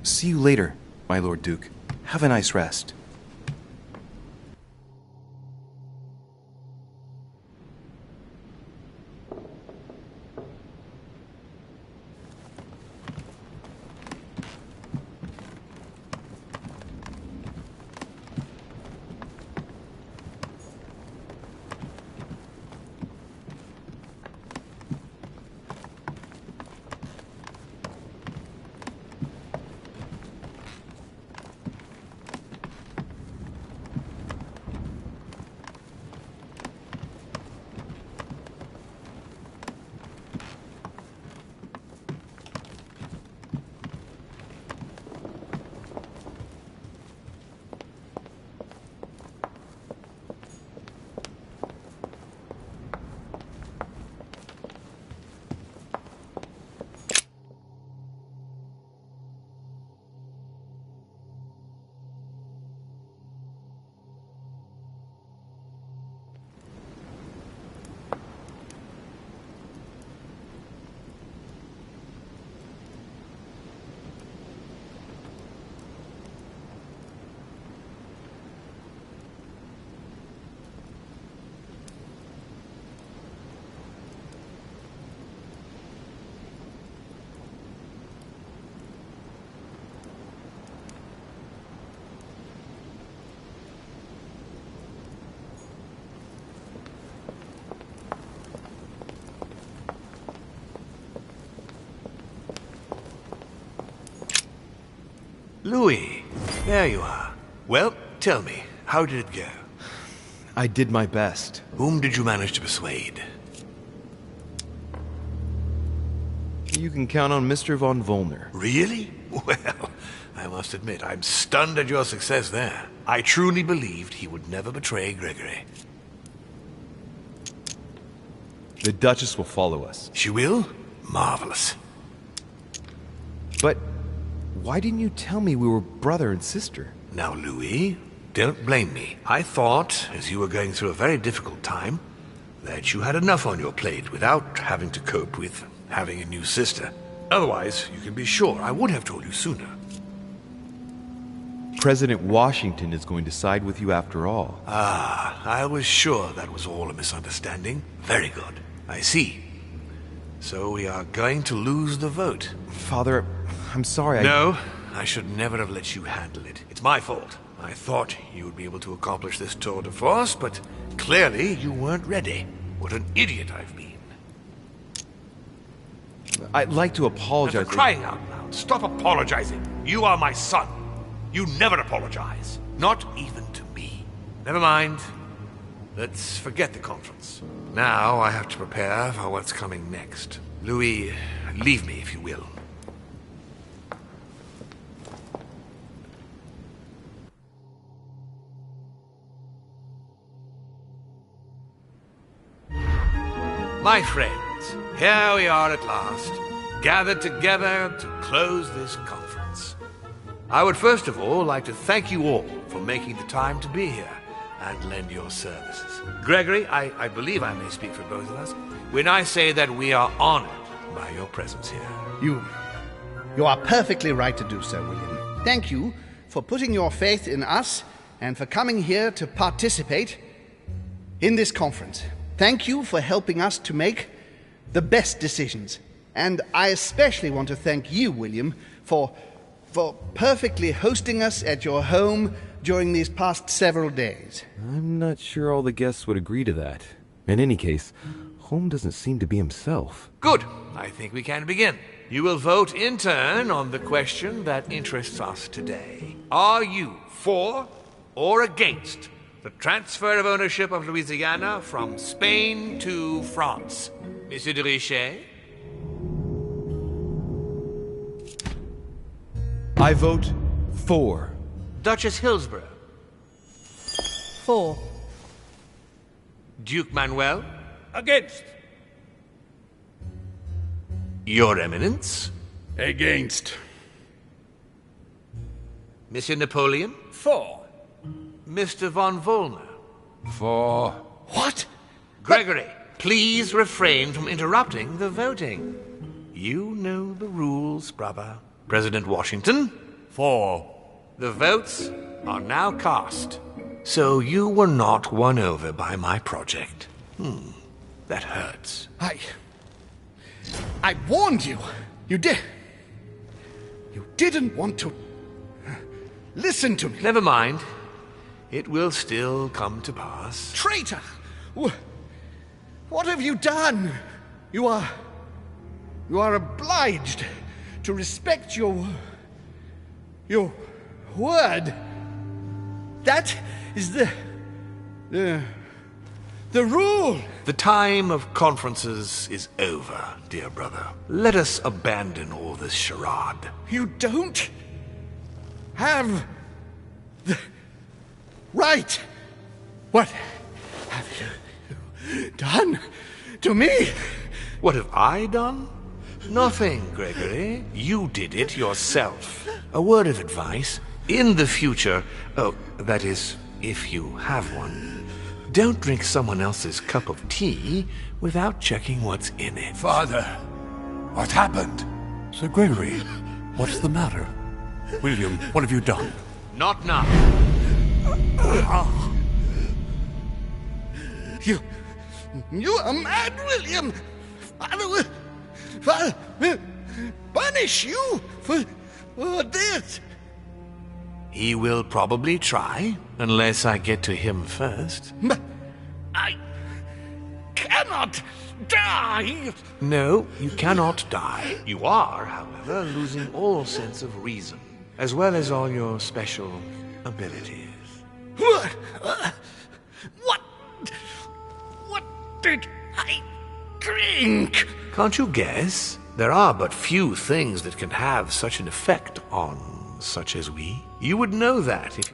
Speaker 1: See you later, my Lord Duke. Have a nice rest.
Speaker 5: Louis, there you are. Well, tell me, how did it go?
Speaker 10: I did my best.
Speaker 5: Whom did you manage to persuade?
Speaker 10: You can count on Mr. von Volner.
Speaker 5: Really? Well, I must admit, I'm stunned at your success there. I truly believed he would never betray Gregory.
Speaker 10: The Duchess will follow us.
Speaker 5: She will? Marvelous.
Speaker 10: But why didn't you tell me we were brother and sister?
Speaker 5: Now, Louis, don't blame me. I thought, as you were going through a very difficult time, that you had enough on your plate without having to cope with having a new sister. Otherwise, you can be sure I would have told you sooner.
Speaker 10: President Washington is going to side with you after all.
Speaker 5: Ah, I was sure that was all a misunderstanding. Very good. I see. So we are going to lose the vote.
Speaker 10: Father, I'm sorry.
Speaker 5: No, I should never have let you handle it. It's my fault. I thought you would be able to accomplish this tour de force, but clearly you weren't ready. What an idiot I've been.
Speaker 10: I'd like to apologize.
Speaker 5: And for crying out loud, stop apologizing. You are my son. You never apologize. Not even to me. Never mind. Let's forget the conference. Now I have to prepare for what's coming next. Louis, leave me if you will. My friends, here we are at last, gathered together to close this conference. I would first of all like to thank you all for making the time to be here and lend your services. Gregory, I believe I may speak for both of us when I say that we are honored by your presence here.
Speaker 2: You are perfectly right to do so, William. Thank you for putting your faith in us and for coming here to participate in this conference. Thank you for helping us to make the best decisions. And I especially want to thank you, William, for perfectly hosting us at your home during these past several days.
Speaker 10: I'm not sure all the guests would agree to that. In any case, Holm doesn't seem to be himself.
Speaker 5: Good. I think we can begin. You will vote in turn on the question that interests us today. Are you for or against the transfer of ownership of Louisiana from Spain to France? Monsieur de Richet?
Speaker 10: I vote for.
Speaker 5: Duchess Hillsborough?
Speaker 7: For.
Speaker 5: Duke Manuel?
Speaker 4: Against.
Speaker 5: Your Eminence?
Speaker 4: Against.
Speaker 5: Monsieur Napoleon?
Speaker 9: For.
Speaker 5: Mr. von Volner?
Speaker 8: For.
Speaker 2: What?
Speaker 5: Gregory, please refrain from interrupting the voting. You know the rules, brother. President Washington?
Speaker 8: For.
Speaker 5: The votes are now cast. So you were not won over by my project. That hurts.
Speaker 2: I warned you. You didn't want to listen to me.
Speaker 5: Never mind. It will still come to pass.
Speaker 2: Traitor! What have you done? You are obliged to respect your word. That is the rule.
Speaker 5: The time of conferences is over, dear brother. Let us abandon all this charade.
Speaker 2: You don't have the right. What have you done to me?
Speaker 5: What have I done? Nothing, Gregory. You did it yourself. A word of advice. In the future, that is, if you have one, don't drink someone else's cup of tea without checking what's in it.
Speaker 4: Father, what happened?
Speaker 8: Sir Gregory, what's the matter? William, what have you done?
Speaker 5: Not now.
Speaker 2: You are mad, William. Father will punish you for this.
Speaker 5: He will probably try, unless I get to him first.
Speaker 2: But I cannot die.
Speaker 5: No, you cannot die. You are, however, losing all sense of reason. as well as all your special abilities.
Speaker 2: What did I drink?
Speaker 5: Can't you guess? There are but few things that can have such an effect on such as we. You would know that if...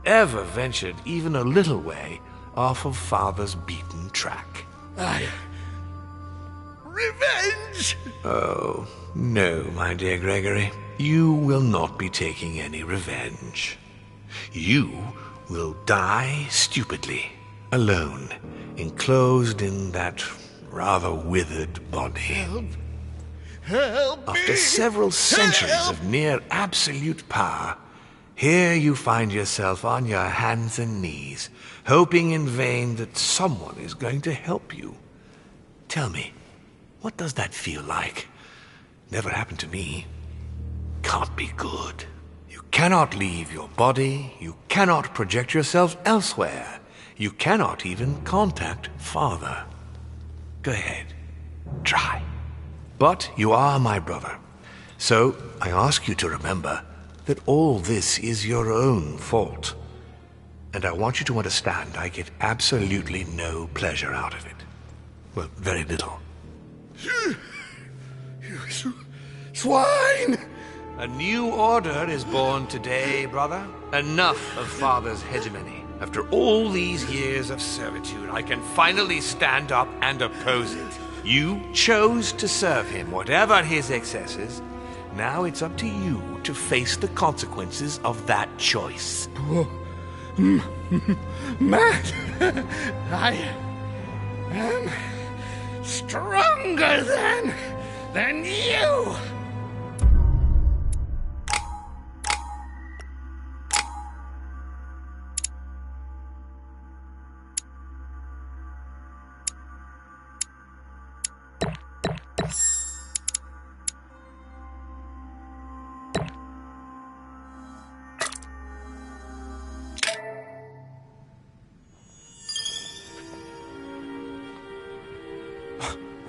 Speaker 5: ever ventured even a little way off of Father's beaten track.
Speaker 2: Revenge!
Speaker 5: Oh, no, my dear Gregory. You will not be taking any revenge. You will die stupidly, alone, enclosed in that rather withered body.
Speaker 2: Help
Speaker 5: After
Speaker 2: me!
Speaker 5: several centuries
Speaker 2: Help!
Speaker 5: of near absolute power, here you find yourself on your hands and knees, hoping in vain that someone is going to help you. Tell me, what does that feel like? Never happened to me. Can't be good. You cannot leave your body, you cannot project yourself elsewhere, you cannot even contact Father. Go ahead, try. But you are my brother, so I ask you to remember that all this is your own fault. And I want you to understand I get absolutely no pleasure out of it. Well, very little.
Speaker 2: You swine!
Speaker 5: A new order is born today, brother. Enough of Father's hegemony. After all these years of servitude, I can finally stand up and oppose it. You chose to serve him, whatever his excesses. Now it's up to you to face the consequences of that choice.
Speaker 2: Matt, I am stronger than you!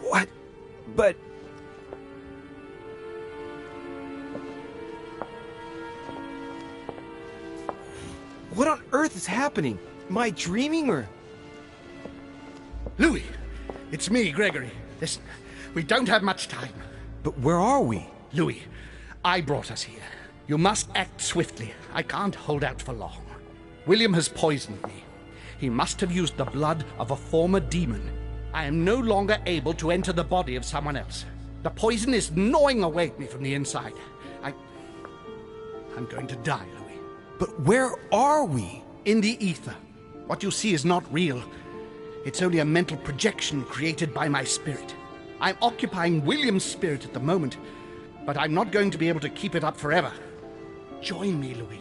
Speaker 1: What? But... what on earth is happening? Am I dreaming or...
Speaker 2: Louis, it's me, Gregory. Listen, we don't have much time.
Speaker 1: But where are we?
Speaker 2: Louis, I brought us here. You must act swiftly. I can't hold out for long. William has poisoned me. He must have used the blood of a former demon. I am no longer able to enter the body of someone else. The poison is gnawing away at me from the inside. I'm going to die, Louis.
Speaker 1: But where are we?
Speaker 2: In the ether. What you see is not real. It's only a mental projection created by my spirit. I'm occupying William's spirit at the moment, but I'm not going to be able to keep it up forever. Join me, Louis.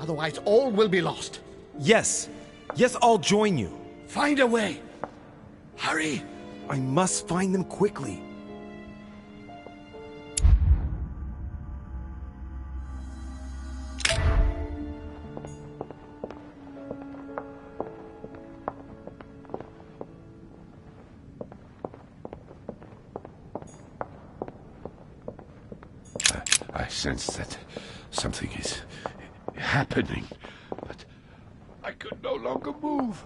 Speaker 2: Otherwise, all will be lost.
Speaker 1: Yes. Yes, I'll join you.
Speaker 2: Find a way. Hurry!
Speaker 1: I must find them quickly.
Speaker 4: I sense that something is happening, but I could no longer move.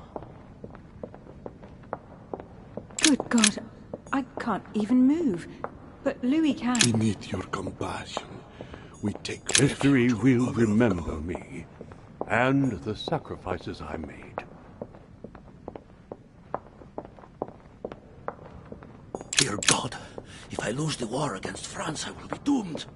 Speaker 7: Good God, I can't even move. But Louis can.
Speaker 8: Beneath your compassion, we take history will remember me and the sacrifices I made.
Speaker 11: Dear God, if I lose the war against France, I will be doomed.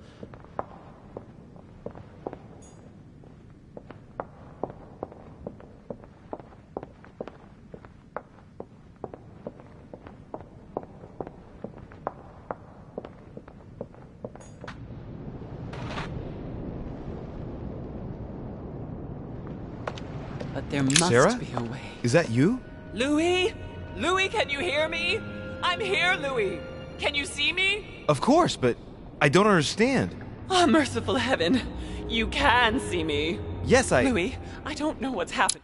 Speaker 6: But there must
Speaker 1: Sarah?
Speaker 6: be a way.
Speaker 1: Is that you?
Speaker 6: Louis? Louis, can you hear me? I'm here, Louis. Can you see me?
Speaker 1: Of course, but I don't understand.
Speaker 6: Oh, merciful heaven. You can see me.
Speaker 1: Yes,
Speaker 6: Louis, I don't know what's happened.